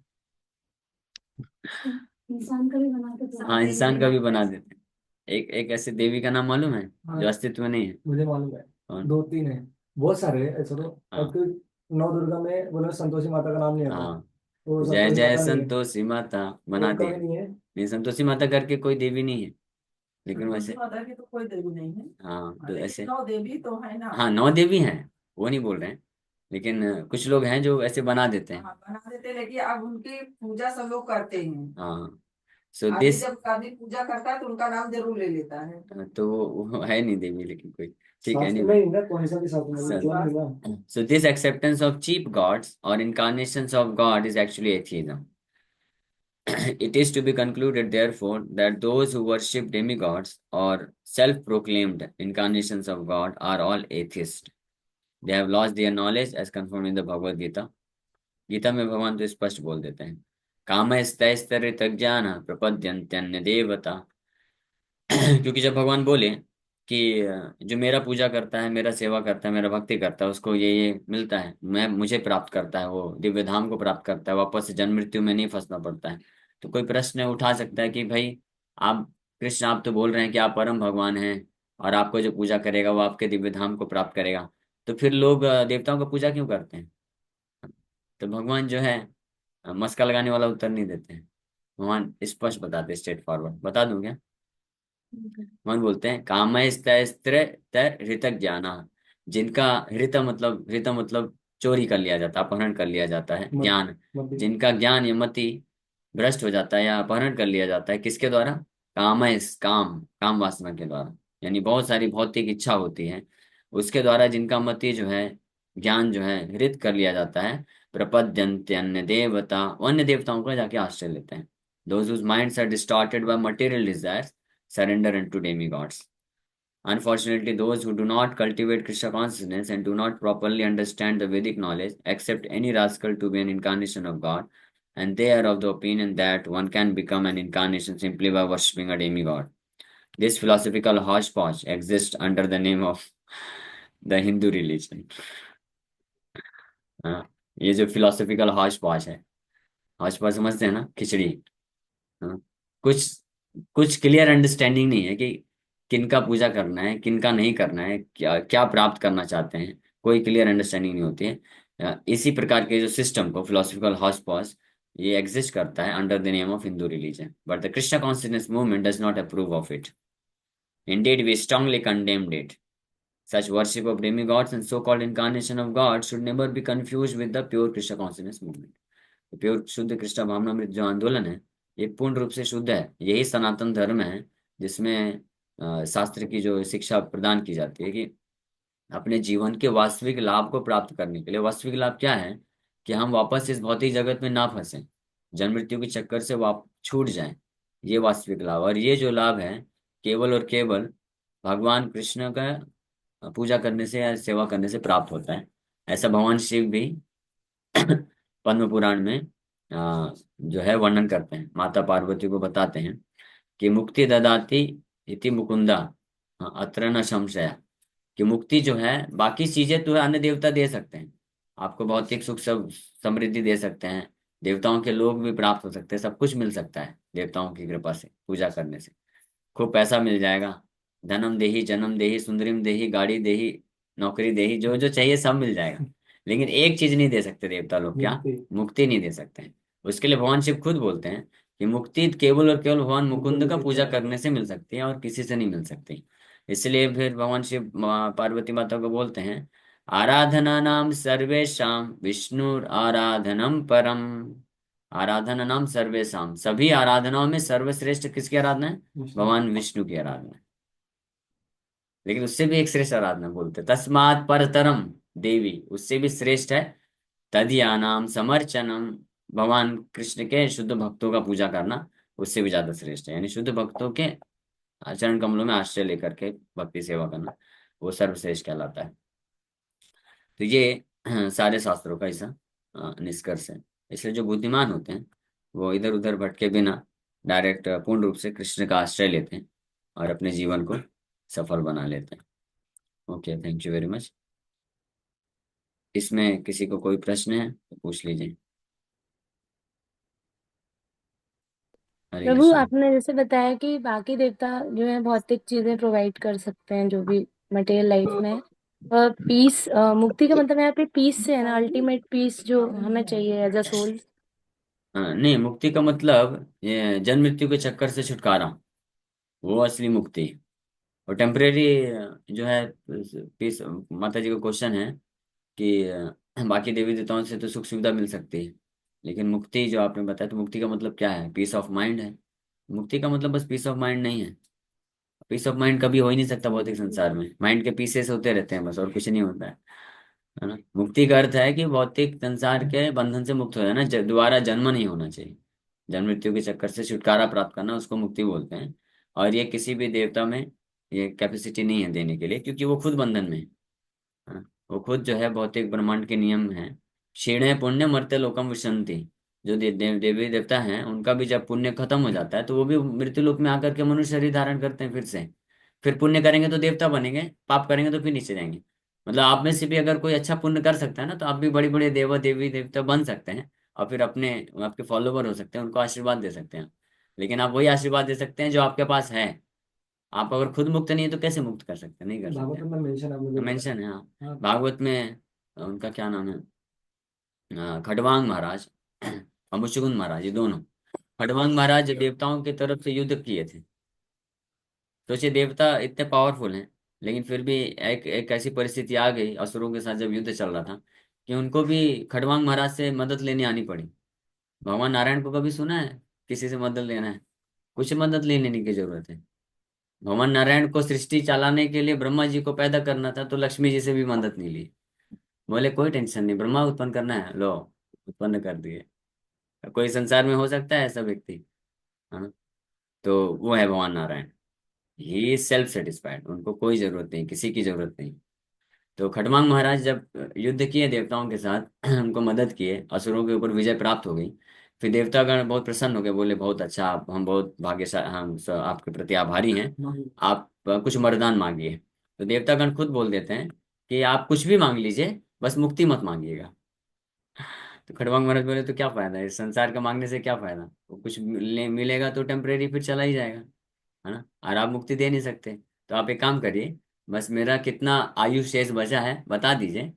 इंसान का भी बना के हाँ, बनाते इंसान का हैं। भी बना देते हैं। एक एक ऐसे देवी का नाम मालूम है हाँ, जो अस्तित्व में नहीं है? मुझे मालूम है। कौन? दो तीन है, बहुत सारे हैं ऐसे तो। अब हाँ। तो नौ दुर्गा में बोले संतोषी माता का नाम नहीं आता, हाँ, तो जय संतोषी जय माता नहीं है। संतोषी माता वो बना उनका दिए। भी नहीं है। नहीं, संतोषी माता करके कोई देवी नहीं है, लेकिन तुलसी वैसे। माता की तो कोई देवी नहीं है। हाँ, तो लेकिन ऐसे। 9 देवी तो है ना। हाँ, 9 देवी हैं, वो नहीं बोल रहे हैं। लेकिन कुछ लोग हैं जो ऐसे बना देते हैं। हाँ बना देते हैं, लेकिन अब उनकी पूजा सब लोग करते हैं। हाँ, सो आदमी दिस। जब आदमी पूजा करता है तो उनका नाम जरूर ले लेता है। तो वो है नहीं देवी लेकिन कोई। ठीक है, शास्त्र नहीं। में ही ना, कौन सा भी शास्त्र में हाँ मतलब नहीं बस। ना। So this acceptance of cheap gods or incarnations of God is actually atheism. It is to be concluded, therefore, that those who worship demigods or self-proclaimed incarnations of God are all atheists. They have lost their knowledge as confirmed in the Bhagavad Gita. Gita में भगवान तो स्पष्ट बोल देते हैं, काम स्तैस्तरित ज्ञान प्रपद्यन्त्यन्य देवता। क्योंकि जब भगवान बोले कि जो मेरा पूजा करता है, मेरा सेवा करता है, मेरा भक्ति करता है, उसको ये मिलता है, मैं मुझे प्राप्त करता है, वो दिव्य धाम को प्राप्त करता है, वापस से जन्म मृत्यु में नहीं फंसना पड़ता है। तो कोई प्रश्न उठा सकता है कि भाई आप कृष्ण, आप तो बोल रहे हैं कि आप परम भगवान हैं और आपको जो पूजा करेगा वो आपके दिव्य धाम को प्राप्त करेगा, तो फिर लोग देवताओं को पूजा क्यों करते हैं? तो भगवान जो है मस्का लगाने वाला उत्तर नहीं देते हैं। भगवान स्पष्ट बताते, स्ट्रेट फॉरवर्ड बता दूं क्या? भगवान बोलते हैं कामस्त्र तर हृतक ज्ञाना, जिनका हृत मतलब चोरी कर लिया जाता, अपहरण कर लिया जाता है मत ज्ञान, मत जिनका ज्ञान या मति भ्रष्ट हो जाता है या अपहरण कर लिया जाता है, किसके द्वारा? काम वासना के द्वारा, यानी बहुत सारी भौतिक इच्छा होती है, उसके द्वारा जिनका मति जो है, ज्ञान जो है हृत कर लिया जाता है, प्रपद्यन्ते अन्य देवता, वो अन्य देवताओं का जाके आश्रय लेते हैं। Those whose minds are distorted by material desires surrender unto demigods. Unfortunately, those who do not cultivate Krishna consciousness and do not properly understand the Vedic knowledge accept any rascal to be an incarnation of God, and they are of the opinion that one can become an incarnation simply by worshipping a demigod. This philosophical hodgepodge exists under the name of the Hindu religion. हाँ, ये जो philosophical Hooch पॉच है, Hooch पॉच समझते हैं ना, खिचड़ी। हाँ, कुछ कुछ क्लियर अंडरस्टैंडिंग नहीं है कि किनका पूजा करना है, किनका नहीं करना है, क्या क्या प्राप्त करना चाहते हैं, कोई क्लियर अंडरस्टैंडिंग नहीं होती है। इसी प्रकार के जो सिस्टम को फिलोसफिकल हॉच पॉच ये एग्जिस्ट करता है under the name of Hindu religion, but the Krishna consciousness movement does not approve of it. Indeed we strongly condemned it. Such worship of demigods and so-called incarnation of God should never be confused with the pure Krishna consciousness movement. Pure शुद्ध कृष्ण भावनामृत जो आंदोलन है, ये पूर्ण रूप से शुद्ध है। यही सनातन धर्म है जिसमें शास्त्र की जो शिक्षा प्रदान की जाती है कि अपने जीवन के वास्तविक लाभ को प्राप्त करने के लिए, वास्तविक लाभ क्या है कि हम वापस इस भौतिक जगत में ना फंसे, जन्म मृत्यु के चक्कर से वाप छूट जाएं, ये वास्तविक लाभ। और ये जो लाभ है केवल और केवल भगवान कृष्ण का पूजा करने से या सेवा करने से प्राप्त होता है। ऐसा भगवान शिव भी पद्म पुराण में जो है वर्णन करते हैं, माता पार्वती को बताते हैं कि मुक्ति ददाति इति मुकुंदा अत्र न संशय, कि मुक्ति जो है, बाकी चीजें तो अन्य देवता दे सकते हैं, आपको भौतिक सुख सब समृद्धि दे सकते हैं, देवताओं के लोग भी प्राप्त हो सकते हैं, सब कुछ मिल सकता है देवताओं की कृपा से, पूजा करने से खूब पैसा मिल जाएगा, धनम देही जन्म देही सुंदरीम देही गाड़ी देही नौकरी देही, जो जो चाहिए सब मिल जाएगा। लेकिन एक चीज नहीं दे सकते देवता लोग, क्या? मुक्ति मुक्ति नहीं दे सकते हैं। उसके लिए भगवान शिव खुद बोलते हैं कि मुक्ति केवल और केवल भगवान मुकुंद मुकुंद का की पूजा इच्छा है। करने से मिल सकती है और किसी से नहीं मिल सकती। इसलिए फिर भगवान शिव पार्वती माता को बोलते हैं आराधना नाम सर्वेशाम विष्णु आराधनम परम। आराधना नाम सर्वेशाम, सभी आराधनाओं में सर्वश्रेष्ठ किसकी आराधना है? विष्णु भगवान विष्णु की आराधना है। लेकिन उससे भी एक श्रेष्ठ आराधना बोलते हैं, तस्मात् परतरम देवी, उससे भी श्रेष्ठ है तदीयानाम समर्चनम, भगवान कृष्ण के शुद्ध भक्तों का पूजा करना उससे भी ज्यादा श्रेष्ठ है। यानी शुद्ध भक्तों के चरण कमलों में आश्रय लेकर के भक्ति सेवा करना वो सर्वश्रेष्ठ कहलाता है। तो ये सारे शास्त्रों का ऐसा निष्कर्ष है। इसलिए जो बुद्धिमान होते हैं वो इधर उधर भटके बिना डायरेक्ट पूर्ण रूप से कृष्ण का आश्रय लेते हैं और अपने जीवन को सफल बना लेते हैं। Okay, thank you very much. इसमें किसी को कोई प्रश्न है तो पूछ लीजिए। हरे प्रभु, कृष्ण। आपने जैसे बताया कि बाकी देवता जो है भौतिक चीजें प्रोवाइड कर सकते हैं जो भी मटेरियल लाइफ में, और पीस, मुक्ति का मतलब यहाँ पे पीस से है ना, अल्टीमेट पीस जो हमें चाहिए एज अ सोल। नहीं, मुक्ति का मतलब ये जन्म मृत्यु के चक्कर से छुटकारा, वो असली मुक्ति। और टेम्परेरी जो है पीस, माता जी का क्वेश्चन है कि बाकी देवी देवताओं से तो सुख सुविधा मिल सकती है, लेकिन मुक्ति जो आपने बताया, तो मुक्ति का मतलब क्या है? पीस ऑफ माइंड है। मुक्ति का मतलब बस पीस ऑफ माइंड नहीं है। पीस ऑफ माइंड कभी हो ही नहीं सकता भौतिक संसार में, माइंड के पीसेस होते रहते हैं बस, और कुछ नहीं होता है ना। मुक्ति का अर्थ है कि भौतिक संसार के बंधन से मुक्त हो जाना, दोबारा जन्म नहीं होना चाहिए, जन्म मृत्यु के चक्कर से छुटकारा प्राप्त करना, उसको मुक्ति बोलते हैं। और ये किसी भी देवता में ये कैपेसिटी नहीं है देने के लिए, क्योंकि वो खुद बंधन में है। हाँ, वो खुद जो है भौतिक ब्रह्मांड के नियम है। क्षीणे पुण्य मर्त्य लोकम विशंति, जो देवी देवता हैं उनका भी जब पुण्य खत्म हो जाता है तो वो भी मृत्यु लोक में आकर के मनुष्य शरीर धारण करते हैं फिर से। फिर पुण्य करेंगे तो देवता बनेंगे, पाप करेंगे तो फिर नीचे जाएंगे। मतलब आप में से भी अगर कोई अच्छा पुण्य कर सकता है ना, तो आप भी बड़े बड़े देवा देवी देवता बन सकते हैं। और फिर अपने आपके फॉलोवर हो सकते हैं, उनको आशीर्वाद दे सकते हैं। लेकिन आप वही आशीर्वाद दे सकते हैं जो आपके पास है। आप अगर खुद मुक्त नहीं है तो कैसे मुक्त कर सकते हैं? नहीं कर सकते। भागवत में मेंशन है, मुझे पता मेंशन है, हाँ। है। हाँ। भागवत में उनका क्या नाम है, खड़वांग महाराज और मुचुकुंद महाराज, ये दोनों। खड़वांग महाराज देवताओं की तरफ से युद्ध किए थे। सोचिए, देवता इतने पावरफुल हैं, लेकिन फिर भी एक एक ऐसी परिस्थिति आ गई असुरों के साथ जब युद्ध चल रहा था, कि उनको भी खड़वांग महाराज से मदद लेने आनी पड़ी। भगवान नारायण को कभी सुना है किसी से मदद लेना है? कुछ मदद लेने की जरूरत है। भगवान नारायण को सृष्टि चलाने के लिए ब्रह्मा जी को पैदा करना था, तो लक्ष्मी जी से भी मदद नहीं ली। बोले कोई टेंशन नहीं, ब्रह्मा उत्पन्न करना है, लो उत्पन्न कर दिए। कोई संसार में हो सकता है ऐसा व्यक्ति? हाँ। तो वो है भगवान नारायण। ही सेल्फ सेटिस्फाइड, उनको कोई जरूरत नहीं, किसी की जरूरत नहीं। तो खटवांग महाराज जब युद्ध किए देवताओं के साथ उनको मदद किए, असुरों के ऊपर विजय प्राप्त हो गई। फिर देवतागण बहुत प्रसन्न हो गए, बोले बहुत अच्छा, आप हम बहुत भाग्यशाली, आपके प्रति आभारी हैं। हाँ। आप कुछ वरदान मांगिए। तो देवतागण खुद बोल देते हैं कि आप कुछ भी मांग लीजिए, बस मुक्ति मत मांगिएगा। तो खड़वांग महाराज बोले तो क्या फायदा है, इस संसार का मांगने से क्या फायदा? वो कुछ मिलेगा तो टेम्परेरी, फिर चला ही जाएगा, है ना। और आप मुक्ति दे नहीं सकते। तो आप एक काम करिए, बस मेरा कितना आयु शेष बचा है बता दीजिए,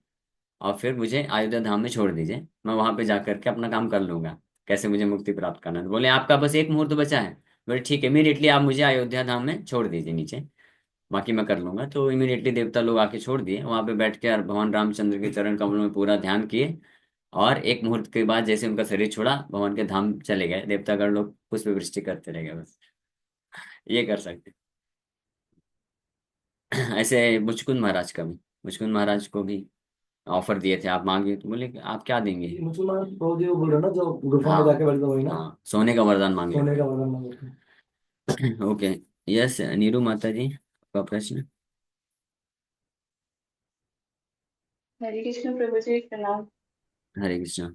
और फिर मुझे अयोध्या धाम में छोड़ दीजिए, मैं वहां पे जाकर के अपना काम कर लूंगा। कैसे मुझे मुक्ति प्राप्त करना है? तो बोले आपका बस एक मुहूर्त बचा है। बोले ठीक है, इमीडिएटली आप मुझे अयोध्या धाम में छोड़ दीजिए नीचे, बाकी मैं कर लूंगा। तो इमीडिएटली देवता लोग आके छोड़ दिए, वहां पे बैठ के और भगवान रामचंद्र के चरण कमलों में पूरा ध्यान किए। और एक मुहूर्त के बाद जैसे उनका शरीर छोड़ा, भगवान के धाम चले गए। देवतागण लोग पुष्प वृष्टि करते रह गए, बस। ये कर सकते हैं। ऐसे मुचकुंद महाराज का भी, मुचकुंद महाराज को भी ऑफर दिए थे, आप मांगे, तो बोले कि आप क्या देंगे? ये मुसलमान फौजी वो बोल रहे हो ना, जो गुफा में हाँ, जाके बैठ गए, वही ना? हाँ, सोने का वरदान मांग सोने लेते का वरदान मांगे थे। हैं। ओके। यस, नीरू माता जी, आपका प्रश्न। हरे कृष्ण प्रभु जी, प्रणाम। हरे कृष्णा।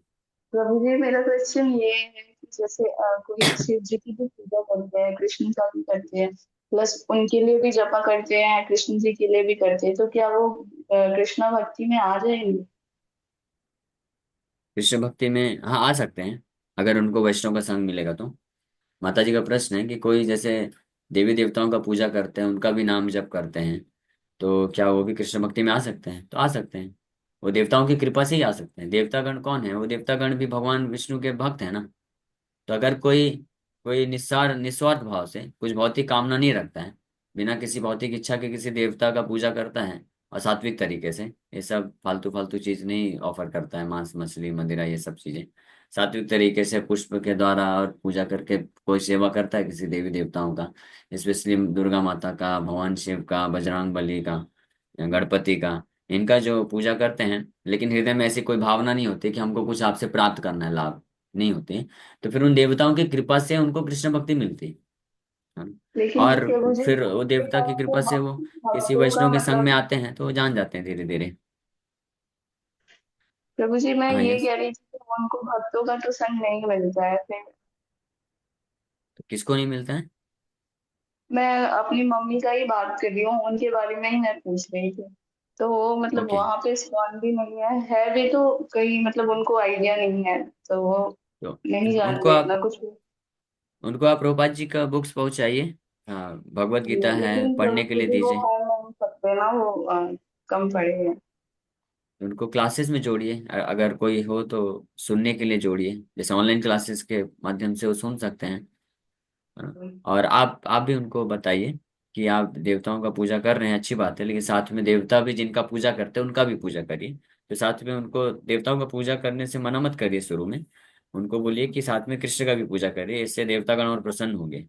प्रभु जी, मेरा क्वेश्चन ये है कि जैसे कोई शिव जी की भी पूजा करते हैं, कृष्ण का भी करते हैं, प्लस उनके लिए भी जपा करते हैं, कृष्ण जी के लिए भी करते हैं, तो क्या वो कृष्णा भक्ति में आ जाएंगे? कृष्ण भक्ति में हाँ आ सकते हैं, अगर उनको वैष्णव का संग मिलेगा तो। माता जी का प्रश्न है कि कोई जैसे देवी देवताओं का पूजा करते हैं, उनका भी नाम जप करते हैं, तो क्या वो भी कृष्ण भक्ति में आ सकते हैं? तो आ सकते हैं। वो देवताओं की कृपा से ही आ सकते हैं। देवतागण कौन है? वो देवतागण भी भगवान विष्णु के भक्त है ना। तो अगर कोई कोई निस्वार्थ भाव से कुछ भौतिक कामना नहीं रखता है, बिना किसी भौतिक इच्छा के किसी देवता का पूजा करता है, और सात्विक तरीके से, ये सब फालतू फालतू चीज नहीं ऑफर करता है, मांस मछली मदिरा ये सब चीजें, सात्विक तरीके से पुष्प के द्वारा और पूजा करके कोई सेवा करता है किसी देवी देवताओं का, स्पेशली दुर्गा माता का, भगवान शिव का, बजरंग बली का, गणपति का, इनका जो पूजा करते हैं, लेकिन हृदय में ऐसी कोई भावना नहीं होती कि हमको कुछ आपसे प्राप्त करना है, लाभ नहीं होते, तो फिर उन देवताओं की कृपा से उनको कृष्ण भक्ति मिलती है। लेकिन और प्रभु जी, फिर वो देवता की कृपा से वो किसी भक्तों का वैष्णव के संग में मतलब, आते हैं, तो वो जान जाते हैं धीरे धीरे। प्रभु जी मैं हाँ, ये यस। कह रही थी कि उनको भक्तों का तो संग नहीं मिलता है फिर। तो किसको नहीं मिलता है? मैं अपनी मम्मी का ही बात कर रही हूँ, उनके बारे में ही मैं पूछ रही थी। तो वो मतलब ओके। वहां पे इस्कॉन भी नहीं है भी तो कहीं मतलब उनको आइडिया नहीं है, तो वो तो नहीं उनको जानते आप इतना कुछ भी। उनको आप प्रभुपाद जी का बुक्स पहुंचाइए। हाँ, भगवत गीता है, लेकिन पढ़ने के प्रभु लिए जी वो दीजिए। पढ़ नहीं सकते ना, वो कम पढ़े हैं। उनको क्लासेस में जोड़िए, अगर कोई हो तो सुनने के लिए जोड़िए, जैसे ऑनलाइन क्लासेस के माध्यम से वो सुन सकते हैं। हाँ। और आप भी उनको बताइए कि आप देवताओं का पूजा कर रहे हैं, अच्छी बात है, लेकिन साथ में देवता भी जिनका पूजा करते हैं उनका भी पूजा करिए। तो साथ में उनको देवताओं का पूजा करने से मना मत करिए शुरू में। उनको बोलिए कि साथ में कृष्ण का भी पूजा करिए, इससे देवतागण और प्रसन्न होंगे।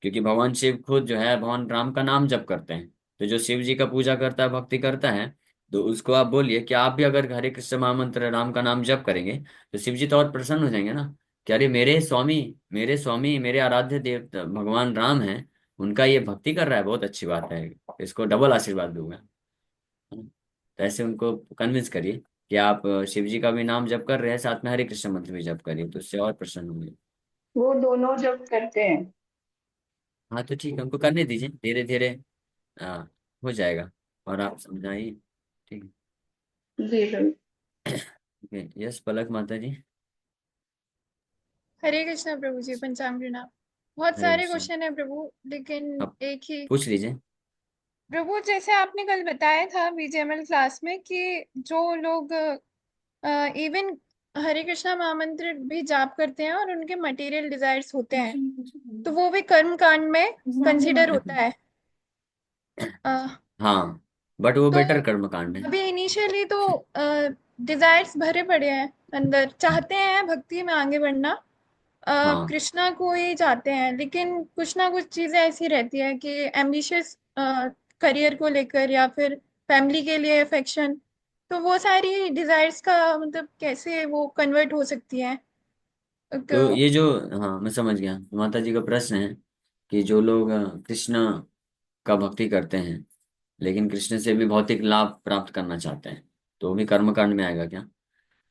क्योंकि भगवान शिव खुद जो है भगवान राम का नाम जप करते हैं। तो जो शिव जी का पूजा करता है, भक्ति करता है, तो उसको आप बोलिए कि आप भी अगर हरे कृष्ण महामंत्र राम का नाम जप करेंगे, तो शिव जी तो और प्रसन्न हो जाएंगे ना। कि अरे मेरे स्वामी मेरे आराध्य देव भगवान राम हैं, उनका ये भक्ति कर रहा है, बहुत अच्छी बात है, इसको डबल आशीर्वाद दूंगा। तो ऐसे उनको कन्विंस करिए कि आप शिव जी का भी नाम जप कर रहे हैं, साथ में हरे कृष्ण मंत्र भी जप करिए, तो उससे और प्रसन्न होंगे। वो दोनों जब करते हैं। हाँ, तो ठीक है, उनको करने दीजिए, धीरे धीरे हाँ हो जाएगा। और आप समझाइए। ठीक जी प्रभु। है। यस, पलक माता जी। हरे कृष्णा प्रभु जी, पंचांग प्रणाम। बहुत हरे सारे कृष्ण। क्वेश्चन है प्रभु, लेकिन अब एक ही। पूछ लीजिए। प्रभु, जैसे आपने कल बताया था बीजेएमएल क्लास में कि जो लोग इवन हरे कृष्णा महामंत्र भी जाप करते हैं और उनके मटेरियल डिजायर्स होते हैं, तो वो भी कर्म कांड में कंसिडर होता है। अ, हाँ, बट वो तो बेटर कर्म कांड है। अभी इनिशियली तो डिजायर्स भरे पड़े हैं अंदर, चाहते हैं भक्ति में आगे बढ़ना, हाँ, कृष्णा को ही चाहते हैं, लेकिन कुछ ना कुछ चीजें ऐसी रहती है कि एम्बिशियस करियर को लेकर या फिर फैमिली के लिए अफेक्शन, तो वो सारी डिजायर्स का मतलब कैसे वो कन्वर्ट हो सकती है। तो तो ये जो, हाँ मैं समझ गया माता जी का प्रश्न है कि जो लोग कृष्ण का भक्ति करते हैं लेकिन कृष्ण से भी भौतिक लाभ प्राप्त करना चाहते हैं, तो वो भी कर्म कांड में आएगा क्या?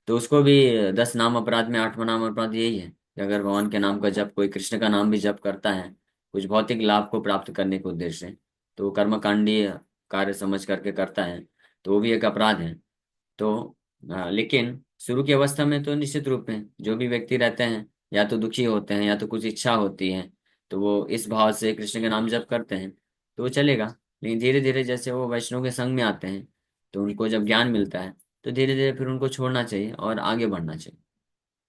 तो उसको भी 10 नाम अपराध में 8वां नाम अपराध यही है कि अगर भगवान के नाम का जप, कोई कृष्ण का नाम भी जप करता है कुछ भौतिक लाभ को प्राप्त करने के उद्देश्य से, तो वो कर्मकांडीय कार्य समझ करके करता है, तो वो भी एक अपराध है। तो लेकिन शुरू की अवस्था में तो निश्चित रूप में जो भी व्यक्ति रहते हैं या तो दुखी होते हैं या तो कुछ इच्छा होती है, तो वो इस भाव से कृष्ण के नाम जप करते हैं तो वो चलेगा। लेकिन धीरे धीरे जैसे वो वैष्णव के संग में आते हैं तो उनको जब ज्ञान मिलता है तो धीरे धीरे फिर उनको छोड़ना चाहिए और आगे बढ़ना चाहिए।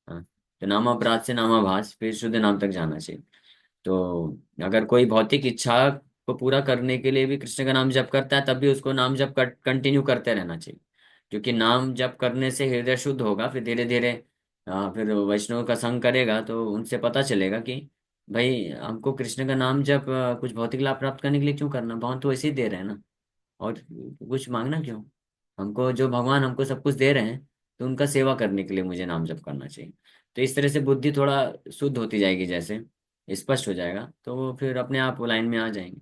हाँ, तो नामापराध से नामाभास फिर शुद्ध नाम तक जाना चाहिए। तो अगर कोई भौतिक इच्छा को पूरा करने के लिए भी कृष्ण का नाम जप करता है तब भी उसको नाम जप कंटिन्यू करते रहना चाहिए, क्योंकि नाम जप करने से हृदय शुद्ध होगा। फिर धीरे धीरे फिर वैष्णव का संग करेगा तो उनसे पता चलेगा कि भाई हमको कृष्ण का नाम जप कुछ भौतिक लाभ प्राप्त करने के लिए क्यों करना, भगवान तो वैसे ही दे रहे हैं ना, और कुछ मांगना क्यों? हमको जो भगवान हमको सब कुछ दे रहे हैं तो उनका सेवा करने के लिए मुझे नाम जप करना चाहिए। तो इस तरह से बुद्धि थोड़ा शुद्ध होती जाएगी, जैसे स्पष्ट हो जाएगा तो वो फिर अपने आप वो लाइन में आ जाएंगे,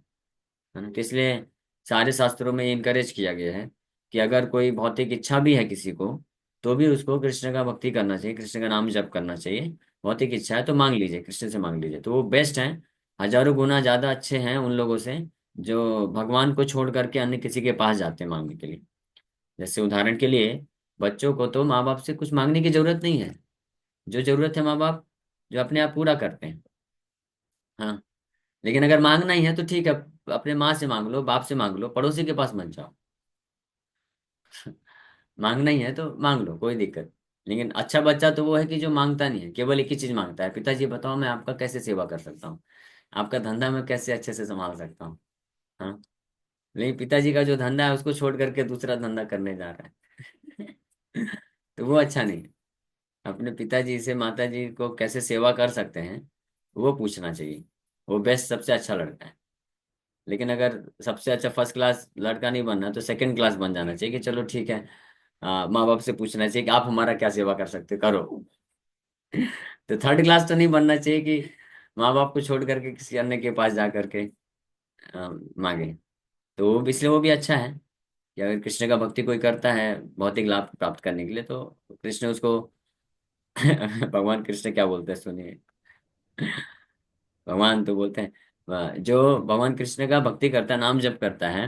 है ना। तो इसलिए सारे शास्त्रों में इनकरेज किया गया है कि अगर कोई भौतिक इच्छा भी है किसी को तो भी उसको कृष्ण का भक्ति करना चाहिए, कृष्ण का नाम जप करना चाहिए। भौतिक इच्छा है तो मांग लीजिए, कृष्ण से मांग लीजिए, तो वो बेस्ट है। हजारों गुना ज्यादा अच्छे हैं उन लोगों से जो भगवान को छोड़ करके अन्य किसी के पास जाते हैं मांगने के लिए। जैसे उदाहरण के लिए बच्चों को तो माँ बाप से कुछ मांगने की जरूरत नहीं है। जो जरूरत है माँ बाप जो अपने आप पूरा करते हैं। हाँ, लेकिन अगर मांगना ही है तो ठीक है, अपने माँ से मांग लो, बाप से मांग लो, पड़ोसी के पास मत जाओ। मांगना ही है तो मांग लो, कोई दिक्कत। लेकिन अच्छा बच्चा तो वो है कि जो मांगता नहीं है, केवल एक ही चीज मांगता है, पिताजी बताओ मैं आपका कैसे सेवा कर सकता हूँ, आपका धंधा मैं कैसे अच्छे से संभाल सकता हूँ। हाँ, लेकिन पिताजी का जो धंधा है उसको छोड़ करके दूसरा धंधा करने जा रहा है तो वो अच्छा नहीं है। अपने पिताजी से माता जी को कैसे सेवा कर सकते हैं वो पूछना चाहिए। वो बेस्ट सबसे अच्छा लड़का है। लेकिन अगर सबसे अच्छा फर्स्ट क्लास लड़का नहीं बनना तो सेकंड क्लास बन जाना चाहिए कि चलो ठीक है, माँ बाप से पूछना चाहिए कि आप हमारा क्या सेवा कर सकते हो, करो तो थर्ड क्लास तो नहीं बनना चाहिए कि माँ बाप को छोड़ करके किसी अन्य के पास जा करके मांगे। तो इसलिए वो भी अच्छा है कि अगर कृष्ण का भक्ति कोई करता है भौतिक लाभ प्राप्त करने के लिए तो कृष्ण उसको भगवान कृष्ण क्या बोलते हैं सुनिए। भगवान तो बोलते हैं जो भगवान कृष्ण का भक्ति करता है, नाम जप करता है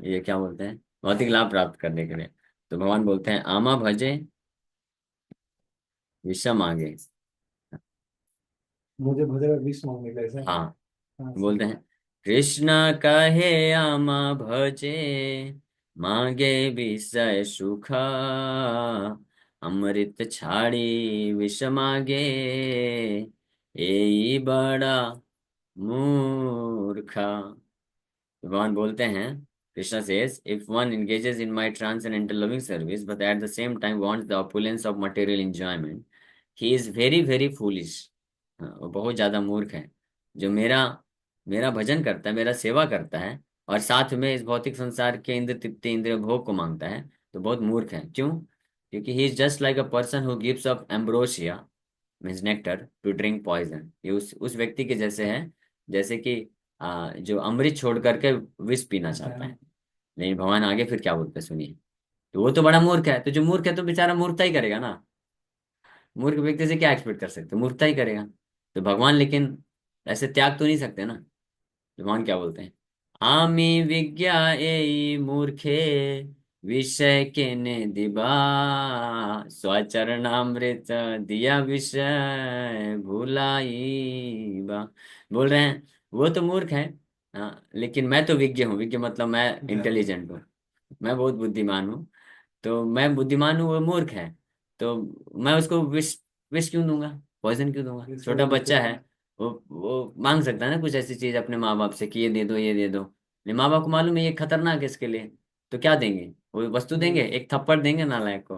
ये क्या बोलते हैं, भौतिक लाभ प्राप्त करने के लिए, तो भगवान बोलते हैं आमा भजे विषम आगे। मुझे भजेगा 20 मांगने का ऐसा। हाँ, हाँ बोलते सर। हैं कृष्ण कहे आमा भजे मांगे विषय सुख अमृत छाड़ी विष मांगे ए बड़ा मूर्खा। भगवान बोलते हैं, Krishna says, if one engages in my transcendental loving service, but at the same time wants the opulence of material enjoyment, he is very, very foolish। हाँ, वो बहुत ज्यादा मूर्ख है। जो मेरा मेरा भजन करता है, मेरा सेवा करता है और साथ में इस भौतिक संसार के इंद्र तृप्ति इंद्रिय भोग को मांगता है, तो बहुत मूर्ख है। क्यों? क्योंकि he is just like a person who gives up ambrosia means nectar to drink poison. ये उस व्यक्ति के जैसे है जैसे कि जो अमृत छोड़ करके विष पीना चाहता है। लेकिन भगवान आगे फिर क्या बोलते हैं सुनिए। तो वो तो बड़ा मूर्ख है, तो जो मूर्ख है तो बेचारा मूर्खता ही करेगा ना। मूर्ख व्यक्ति से क्या एक्सपेक्ट कर सकते, मूर्खता ही करेगा। तो भगवान लेकिन ऐसे त्याग तो नहीं सकते ना। तो भगवान क्या बोलते हैं, आमी विज्ञा ए मूर्खे विषय के ने दिबा, स्वचरणामृत दिया विषय भुलाई बा। बोल रहे हैं वो तो मूर्ख है, हाँ, लेकिन मैं तो विज्ञ हूँ। विज्ञ मतलब मैं इंटेलिजेंट हूँ, मैं बहुत बुद्धिमान हूँ। तो मैं बुद्धिमान हूँ, वो मूर्ख है, तो मैं उसको विष विष क्यों दूंगा, पॉइजन क्यों दूंगा? विष छोटा वो बच्चा लेते है, हैं। वो मांग सकता है ना कुछ ऐसी चीज अपने माँ बाप से कि ये दे दो ये दे दो, नहीं माँ बाप को मालूम है ये खतरनाक है इसके लिए, तो क्या देंगे? वो वस्तु देंगे, एक थप्पड़ देंगे नालायक को।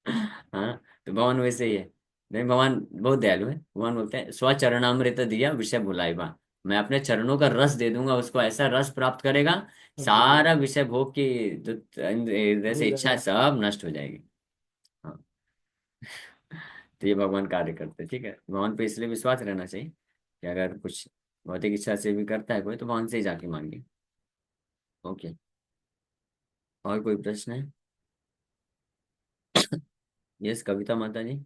हाँ, तो भगवान वैसे ही है। नहीं, भगवान बहुत दयालु है। भगवान बोलते हैं स्वचरणामृत दिया विषय भुलाई बा, मैं अपने चरणों का रस दे दूंगा, उसको ऐसा रस प्राप्त करेगा, अब बोलो, सारा विषय भोग की जो जैसे भूल इच्छा है जाएगा। सब नष्ट हो जाएगी। हाँ, तो ये भगवान कार्य करते हैं, ठीक है। भगवान पे इसलिए विश्वास रहना चाहिए कि अगर कुछ भौतिक इच्छा से भी करता है कोई, तो भगवान से ही जाके मांगे। ओके, और कोई प्रश्न है? यस, कविता माता जी।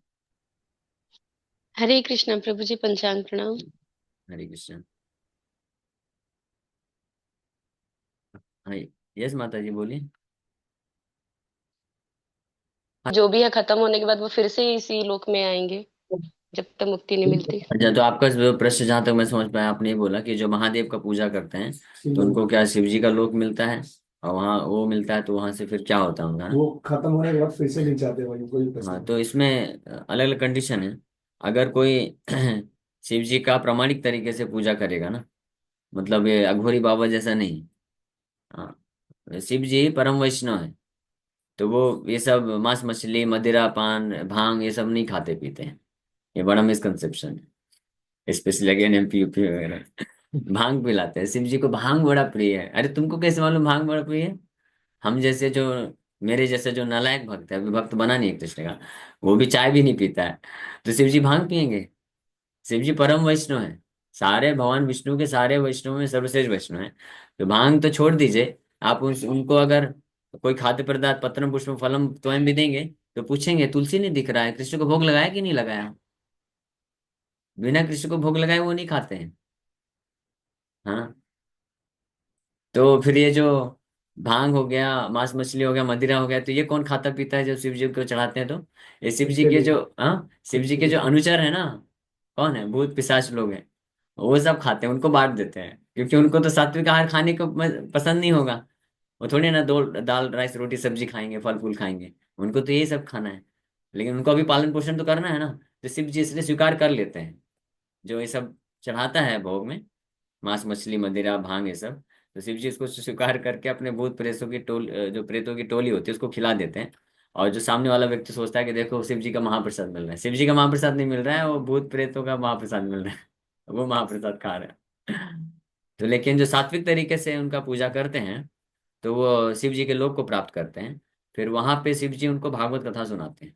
हरे कृष्णा प्रभु जी, पंचांग प्रणाम। हरे कृष्ण। हाँ, यस माता जी बोलिए। जो भी है खत्म होने के बाद वो फिर से इसी लोक में आएंगे जब तक मुक्ति नहीं मिलती। अच्छा, तो आपका जो प्रश्न जहाँ तक मैं समझ पाया, आपने ये बोला कि जो महादेव का पूजा करते हैं तो शिव उनको क्या शिव जी का लोक मिलता है, और वहाँ वो मिलता है, तो वहां से फिर क्या होता है उनका ना? वो खत्म होने के बाद फिर से नहीं चाहते, वही कोई हाँ, प्रश्न तो इसमें अलग अलग कंडीशन है। अगर कोई शिव जी का प्रामाणिक तरीके से पूजा करेगा ना, मतलब ये अघोरी बाबा जैसा नहीं। हाँ, शिव जी परम वैष्णव है, तो वो ये सब मांस मछली मदिरा पान भांग ये सब नहीं खाते पीते हैं। ये बड़ा मिसकंसेप्शन है, स्पेशली अगेन एमपी यूपी वगैरह। भांग पिलाते हैं, शिव जी को भांग बड़ा प्रिय है। अरे तुमको कैसे मालूम भांग बड़ा प्रिय है? हम जैसे जो मेरे जैसे जो नालायक भक्त है, अभी भक्त बना नहीं है कृष्ण का, वो भी चाय भी नहीं पीता है, तो शिव जी भांग पियेंगे? शिव जी परम वैष्णव है, सारे भगवान विष्णु के सारे वैष्णव में सर्वश्रेष्ठ वैष्णव है। तो भांग तो छोड़ दीजिए, आप उनको अगर कोई खाद्य पदार्थ पत्रम पुष्प फलम स्वयं भी देंगे, तो पूछेंगे तुलसी नहीं दिख रहा है, कृष्ण को भोग लगाया कि नहीं लगाया? बिना कृष्ण को भोग लगाए वो नहीं खाते हैं। हाँ, तो फिर ये जो भांग हो गया, मांस मछली हो गया, मदिरा हो गया, तो ये कौन खाता पीता है जब शिव जी को चढ़ाते हैं? तो ये शिव जी उसके के लिए। जो, हाँ, शिव जी के जो अनुचर है ना, कौन है, भूत पिशाच लोग हैं, वो सब खाते हैं, उनको बांट देते हैं, क्योंकि उनको तो सात्विक आहार खाने को पसंद नहीं होगा। वो थोड़ी ना दो दाल राइस रोटी सब्जी खाएंगे, फल फूल खाएंगे, उनको तो यही सब खाना है। लेकिन उनको अभी पालन पोषण तो करना है ना, तो शिव जी इसलिए स्वीकार कर लेते हैं जो ये सब चढ़ाता है भोग में, मांस मछली मदिरा भांग ये सब। तो शिव जी इसको स्वीकार करके अपने भूत प्रेतों की जो प्रेतों की टोली होती है उसको खिला देते हैं। और जो सामने वाला व्यक्ति सोचता है कि देखो शिव जी का महाप्रसाद मिल रहा है, शिव जी का महाप्रसाद नहीं मिल रहा है, वो भूत प्रेतों का महाप्रसाद मिल रहा है। वो महाप्रसाद खा रहे हैं। तो लेकिन जो सात्विक तरीके से उनका पूजा करते हैं, तो वो शिव जी के लोक को प्राप्त करते हैं। फिर वहां पे शिव जी उनको भागवत कथा सुनाते हैं,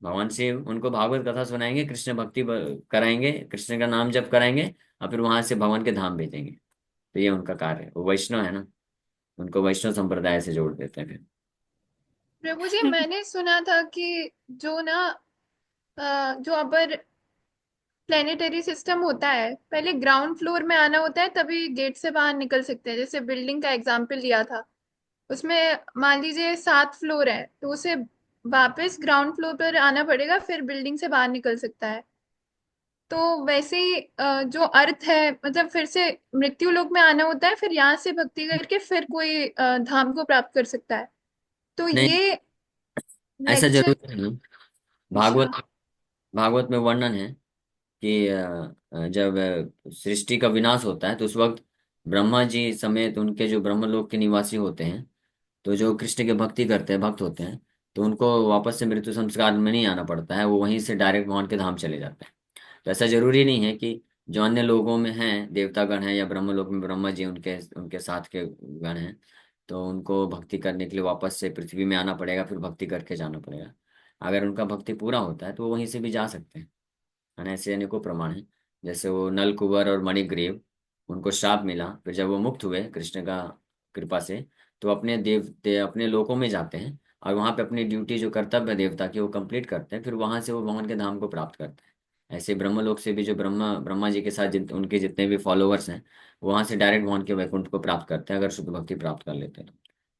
भगवान शिव उनको भागवत कथा सुनाएंगे, कृष्ण भक्ति कराएंगे, कृष्ण का नाम जप कराएंगे, और फिर वहां से भगवान के धाम भेजेंगे। तो ये उनका कार्य है, वो वैष्णव है ना, उनको वैष्णव संप्रदाय से जोड़ देते हैं फिर। प्रभु जी, मैंने सुना था कि जो ना जो अपर प्लेनेटरी सिस्टम होता है, पहले ग्राउंड फ्लोर में आना होता है तभी गेट से बाहर निकल सकते हैं। जैसे बिल्डिंग का एग्जांपल लिया था, उसमें मान लीजिए 7 फ्लोर है, तो उसे वापस ग्राउंड फ्लोर पर आना पड़ेगा, फिर बिल्डिंग से बाहर निकल सकता है। तो वैसे ही जो अर्थ है, मतलब फिर से मृत्यु लोक में आना होता है, फिर यहाँ से भक्ति करके फिर कोई धाम को प्राप्त कर सकता है। तो नहीं, ये ऐसा लेक्चर। जरूर है ना। अच्छा। भागवत भागवत में वर्णन है कि जब सृष्टि का विनाश होता है, तो उस वक्त ब्रह्मा जी समेत उनके जो ब्रह्मलोक के निवासी होते हैं, तो जो कृष्ण के भक्ति करते हैं, भक्त होते हैं, तो उनको वापस से मृत्यु संस्कार में नहीं आना पड़ता है, वो वहीं से डायरेक्ट भगवान के धाम चले जाते हैं। तो ऐसा जरूरी नहीं है कि जो अन्य लोगों में हैं, देवतागण हैं या ब्रह्मलोक में ब्रह्मा जी उनके उनके साथ के गण हैं, तो उनको भक्ति करने के लिए वापस से पृथ्वी में आना पड़ेगा, फिर भक्ति करके जाना पड़ेगा। अगर उनका भक्ति पूरा होता है तो वो वहीं से भी जा सकते हैं, है ना। ऐसे अनेकों प्रमाण हैं। जैसे वो नल कुंवर और मणिग्रीव, उनको श्राप मिला, फिर जब वो मुक्त हुए कृष्ण का कृपा से, तो अपने लोकों में जाते हैं, और वहां पे अपनी ड्यूटी जो कर्तव्य है देवता की वो कंप्लीट करते हैं, फिर वहां से वो भगवान के धाम को प्राप्त करते हैं। ऐसे ब्रह्मलोक से भी जो ब्रह्मा जी के साथ उनके जितने भी फॉलोअर्स हैं, वहां से डायरेक्ट भगवान के वैकुंठ को प्राप्त करते हैं, अगर शुद्ध भक्ति प्राप्त कर लेते हैं तो।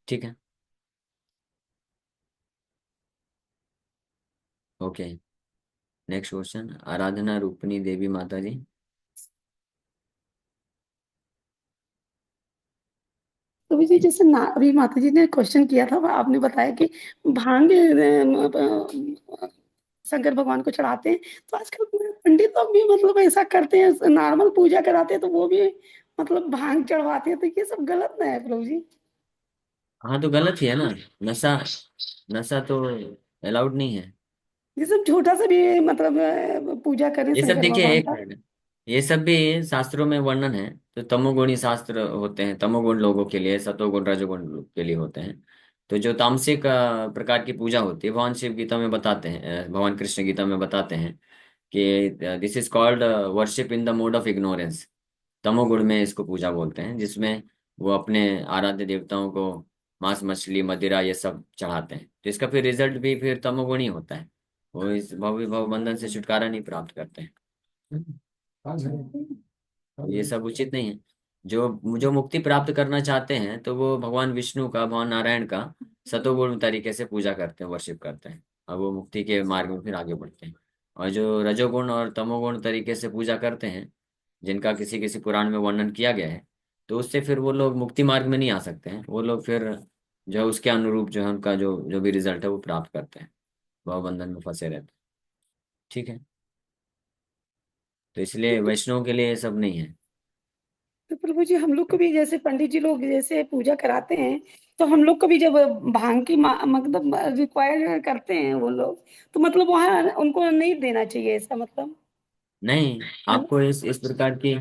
ठीक है। ओके, नेक्स्ट क्वेश्चन, आराधना रूपनी देवी माता जी। तो मुझे जैसे ना अभी माता जी ने क्वेश्चन किया था, आपने बताया कि भांग शंकर भगवान को चढ़ाते हैं। तो आजकल पंडित लोग भी मतलब ऐसा करते हैं, नॉर्मल पूजा कराते हैं तो वो भी मतलब भांग चढ़वाते हैं, तो ये सब गलत ना है प्रभु जी? हाँ तो गलत ही है ना, नशा, नशा तो अलाउड नहीं है। ये सब झूठा सा भी मतलब पूजा करें ये सब शंकर देखिए, भगवान एक का। मिनट, ये सब भी शास्त्रों में वर्णन है। तो तमोगुणी शास्त्र होते हैं, तमोगुण लोगों के लिए, सतोगुण रजोगुण लोग के लिए होते हैं। तो जो तामसिक प्रकार की पूजा होती है, भगवान शिव गीता में बताते हैं, भगवान कृष्ण गीता में बताते हैं कि this is called worship in the mode of ignorance. तमोगुण में इसको पूजा बोलते हैं, जिसमें वो अपने आराध्य देवताओं को मांस मछली मदिरा ये सब चढ़ाते हैं। तो इसका फिर रिजल्ट भी फिर तमोगुण ही होता है। वो इस भव विभव बंधन से छुटकारा नहीं प्राप्त करते हैं। हाँ जी, हाँ ये जी। सब उचित नहीं है। जो जो मुक्ति प्राप्त करना चाहते हैं तो वो भगवान विष्णु का, भगवान नारायण का सतोगुण तरीके से पूजा करते हैं, वर्शिप करते हैं। अब वो मुक्ति के मार्ग में फिर आगे बढ़ते हैं। और जो रजोगुण और तमोगुण तरीके से पूजा करते हैं, जिनका किसी किसी पुराण में वर्णन किया गया है, तो उससे फिर वो लोग मुक्ति मार्ग में नहीं आ सकते हैं। वो लोग फिर जो है उसके अनुरूप जो है उनका जो जो भी रिजल्ट है वो प्राप्त करते हैं, भव बंधन में फंसे रहते हैं। ठीक है, तो इसलिए वैष्णव के लिए ये सब नहीं है। तो प्रभु जी हम लोग को भी जैसे पंडित जी लोग जैसे पूजा कराते हैं, तो हम लोग को भी जब भांग की मतलब रिक्वायर करते हैं वो लोग, तो मतलब वहाँ उनको नहीं देना चाहिए ऐसा मतलब? नहीं, आपको इस प्रकार की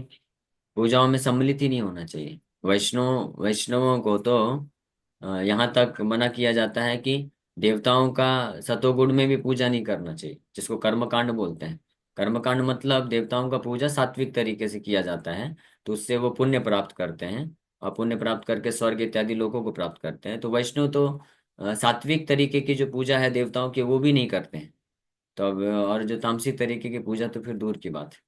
पूजाओं में सम्मिलित ही नहीं होना चाहिए। वैष्णवों को तो यहाँ तक मना किया जाता है कि देवताओं का सतोगुण में भी पूजा नहीं करना चाहिए, जिसको कर्मकांड बोलते हैं। कर्मकांड मतलब देवताओं का पूजा सात्विक तरीके से किया जाता है, तो उससे वो पुण्य प्राप्त करते हैं, और पुण्य प्राप्त करके स्वर्ग इत्यादि लोगों को प्राप्त करते हैं। तो वैष्णव तो सात्विक तरीके की जो पूजा है देवताओं की वो भी नहीं करते हैं। तो अब और जो तामसिक तरीके की पूजा तो फिर दूर की बात है।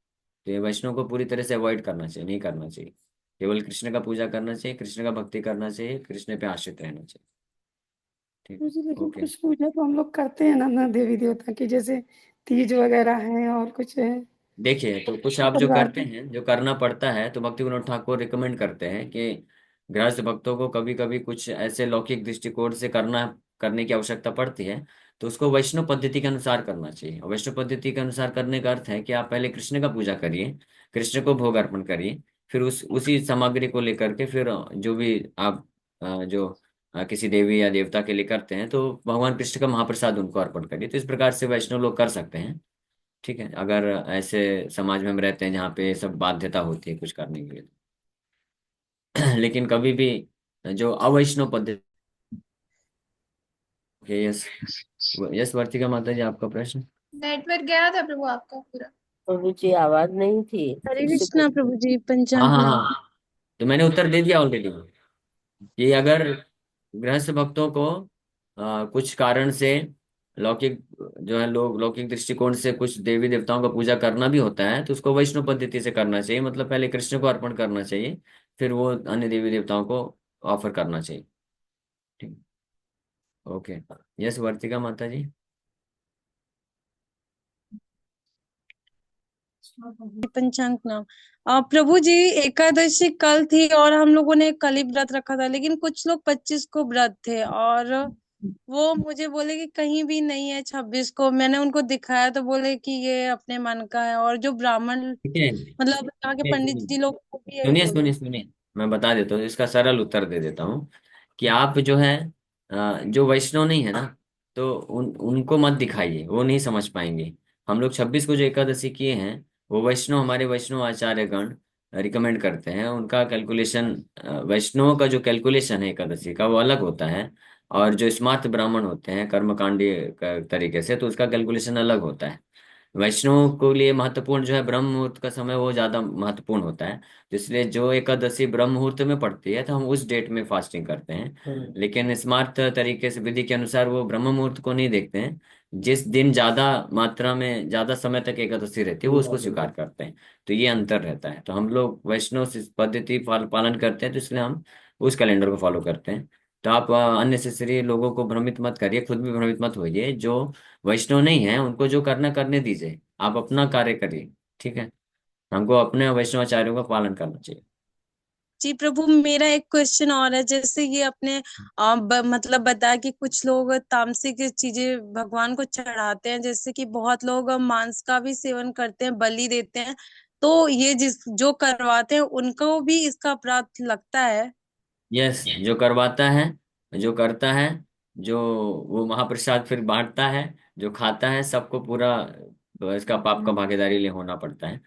तो ये वैष्णव को पूरी तरह से अवॉइड करना चाहिए, नहीं करना चाहिए। केवल कृष्ण का पूजा करना चाहिए, कृष्ण का भक्ति करना चाहिए, कृष्ण पे आश्रित रहना चाहिए। ठीक प्रभु है। जी लेकिन ओके, कुछ पूजा तो हम लोग करते हैं ना देवी देवता की, जैसे तीज वगैरह है और कुछ है देखिए तो कुछ आप जो परिवार करते के। हैं, जो करना पड़ता है, तो भक्ति विनोद ठाकुर रिकमेंड करते हैं कि गृहस्थ भक्तों को कभी कभी कुछ ऐसे लौकिक दृष्टिकोण से करने की आवश्यकता पड़ती है, तो उसको वैष्णव पद्धति के अनुसार करना चाहिए। और वैष्णव पद्धति के अनुसार करने का अर्थ है कि आप पहले कृष्ण का पूजा करिए, कृष्ण को भोग अर्पण करिए, फिर उसी सामग्री को लेकर के फिर जो भी आप जो किसी देवी या देवता के लिए करते हैं, तो भगवान कृष्ण का महाप्रसाद उनको अर्पण करिए। तो इस प्रकार से वैष्णव लोग कर सकते हैं। ठीक है, अगर ऐसे समाज में हम रहते हैं जहाँ पे ये सब बाध्यता होती है कुछ करने के लिए। लेकिन कभी भी जो अवैष्णव पद्धति। यस, यस वर्तिका माता जी, आपका प्रश्न। नेटवर्क गया था प्रभु आपका पूरा। प्रभु जी आवाज नहीं थी, हरे फिर से कृष्णा पूछिए। प्रभु जी, हाँ पंचांग हाँ नाम। हाँ, तो मैंने उत्तर दे दिया ऑलरेडी कि अगर गृहस्थ भक्तों को कुछ कारण से लौकिक जो है लोग लौकिक दृष्टिकोण से कुछ देवी देवताओं का पूजा करना भी होता है, तो उसको वैष्णव पद्धति से करना चाहिए। मतलब पहले कृष्ण को अर्पण करना चाहिए, फिर वो अन्य देवी देवताओं को ऑफर करना चाहिए। ठीक, ओके। यस वर्तिका माता जी। पंचांग नाम। प्रभु जी एकादशी कल थी और हम लोगों ने कल ही व्रत रखा था, लेकिन कुछ लोग 25 को व्रत थे और वो मुझे बोले कि कहीं भी नहीं है 26 को। मैंने उनको दिखाया तो बोले कि ये अपने मन का है, और जो ब्राह्मण ठीक है, मतलब यहाँ के पंडित जी लोग वो भी यही सुनिए बोले। सुनिए सुनिए, मैं बता देता हूँ, इसका सरल उत्तर दे देता हूँ कि आप जो है जो वैष्णव नहीं है ना, तो उनको मत दिखाइए, वो नहीं समझ पाएंगे। हम लोग 26 को जो एकादशी किए हैं, वो वैष्णव, हमारे वैष्णव आचार्य गण रिकमेंड करते हैं। उनका कैलकुलेशन, वैष्णवों का जो कैलकुलेशन है एकादशी का वो अलग होता है। और जो स्मार्ट ब्राह्मण होते हैं कर्मकांडी तरीके से, तो उसका कैलकुलेशन अलग होता है। वैष्णव को लिए महत्वपूर्ण जो है ब्रह्म मुहूर्त का समय, वो ज्यादा महत्वपूर्ण होता है। तो इसलिए जो एकादशी ब्रह्म मुहूर्त में पड़ती है, तो हम उस डेट में फास्टिंग करते हैं। लेकिन स्मार्ट तरीके से विधि के अनुसार वो ब्रह्म मुहूर्त को नहीं देखते हैं। जिस दिन ज्यादा मात्रा में ज्यादा समय तक एकादशी रहती है, वो उसको स्वीकार करते हैं। तो ये अंतर रहता है। तो हम लोग वैष्णव पद्धति पालन करते हैं, तो इसलिए हम उस कैलेंडर को फॉलो करते हैं। तो आप अननेसेसरी लोगों को भ्रमित मत करिए, खुद भी भ्रमित मत होइए। जो वैष्णव नहीं है उनको जो करना करने दीजिए, आप अपना कार्य करिए। ठीक है, हमको अपने वैष्णवाचार्यों का पालन करना चाहिए। जी प्रभु, मेरा एक क्वेश्चन और है। जैसे ये अपने मतलब बताया कि कुछ लोग तामसिक चीजें भगवान को चढ़ाते हैं, जैसे कि बहुत लोग मांस का भी सेवन करते हैं, बलि देते हैं। तो ये जिस जो करवाते हैं उनको भी इसका अपराध लगता है? यस, जो करवाता है, जो करता है, जो वो महाप्रसाद फिर बांटता है, जो खाता है, सबको पूरा इसका पाप का भागीदारी ले होना पड़ता है।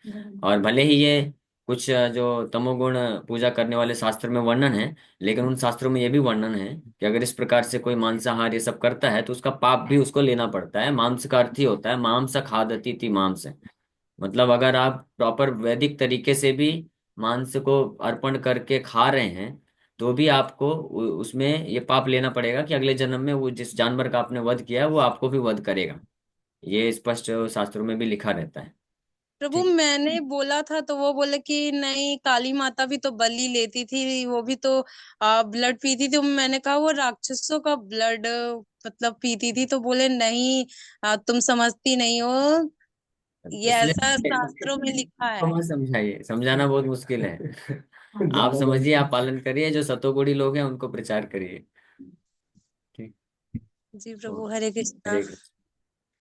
और भले ही ये कुछ जो तमोगुण पूजा करने वाले शास्त्र में वर्णन है, लेकिन उन शास्त्रों में ये भी वर्णन है कि अगर इस प्रकार से कोई मांसाहार ये सब करता है तो उसका पाप भी उसको लेना पड़ता है। मांस का अर्थ ही होता है मांस खादती थी मांस, मतलब अगर आप प्रॉपर वैदिक तरीके से भी मांस को अर्पण करके खा रहे हैं तो भी आपको उसमें ये पाप लेना पड़ेगा कि अगले जन्म में वो जिस जानवर का आपने वध किया है वो आपको भी वध करेगा। ये स्पष्ट शास्त्रों में भी लिखा रहता है। प्रभु, ठीक। मैंने बोला था तो वो बोले कि नहीं, काली माता भी तो बलि लेती थी, वो भी तो ब्लड पीती थी। मैंने कहा वो राक्षसों का ब्लड मतलब पीती थी, तो बोले नहीं, तुम समझती नहीं हो, ये ऐसा इसलिए शास्त्रों में लिखा तो है। मत समझाइए, समझाना बहुत मुश्किल है। आप समझिए, आप पालन करिए, जो सतोगुणी लोग हैं उनको प्रचार करिए। ठीक। जी तो प्रभु, हरे कृष्णा। हरे कृष्ण।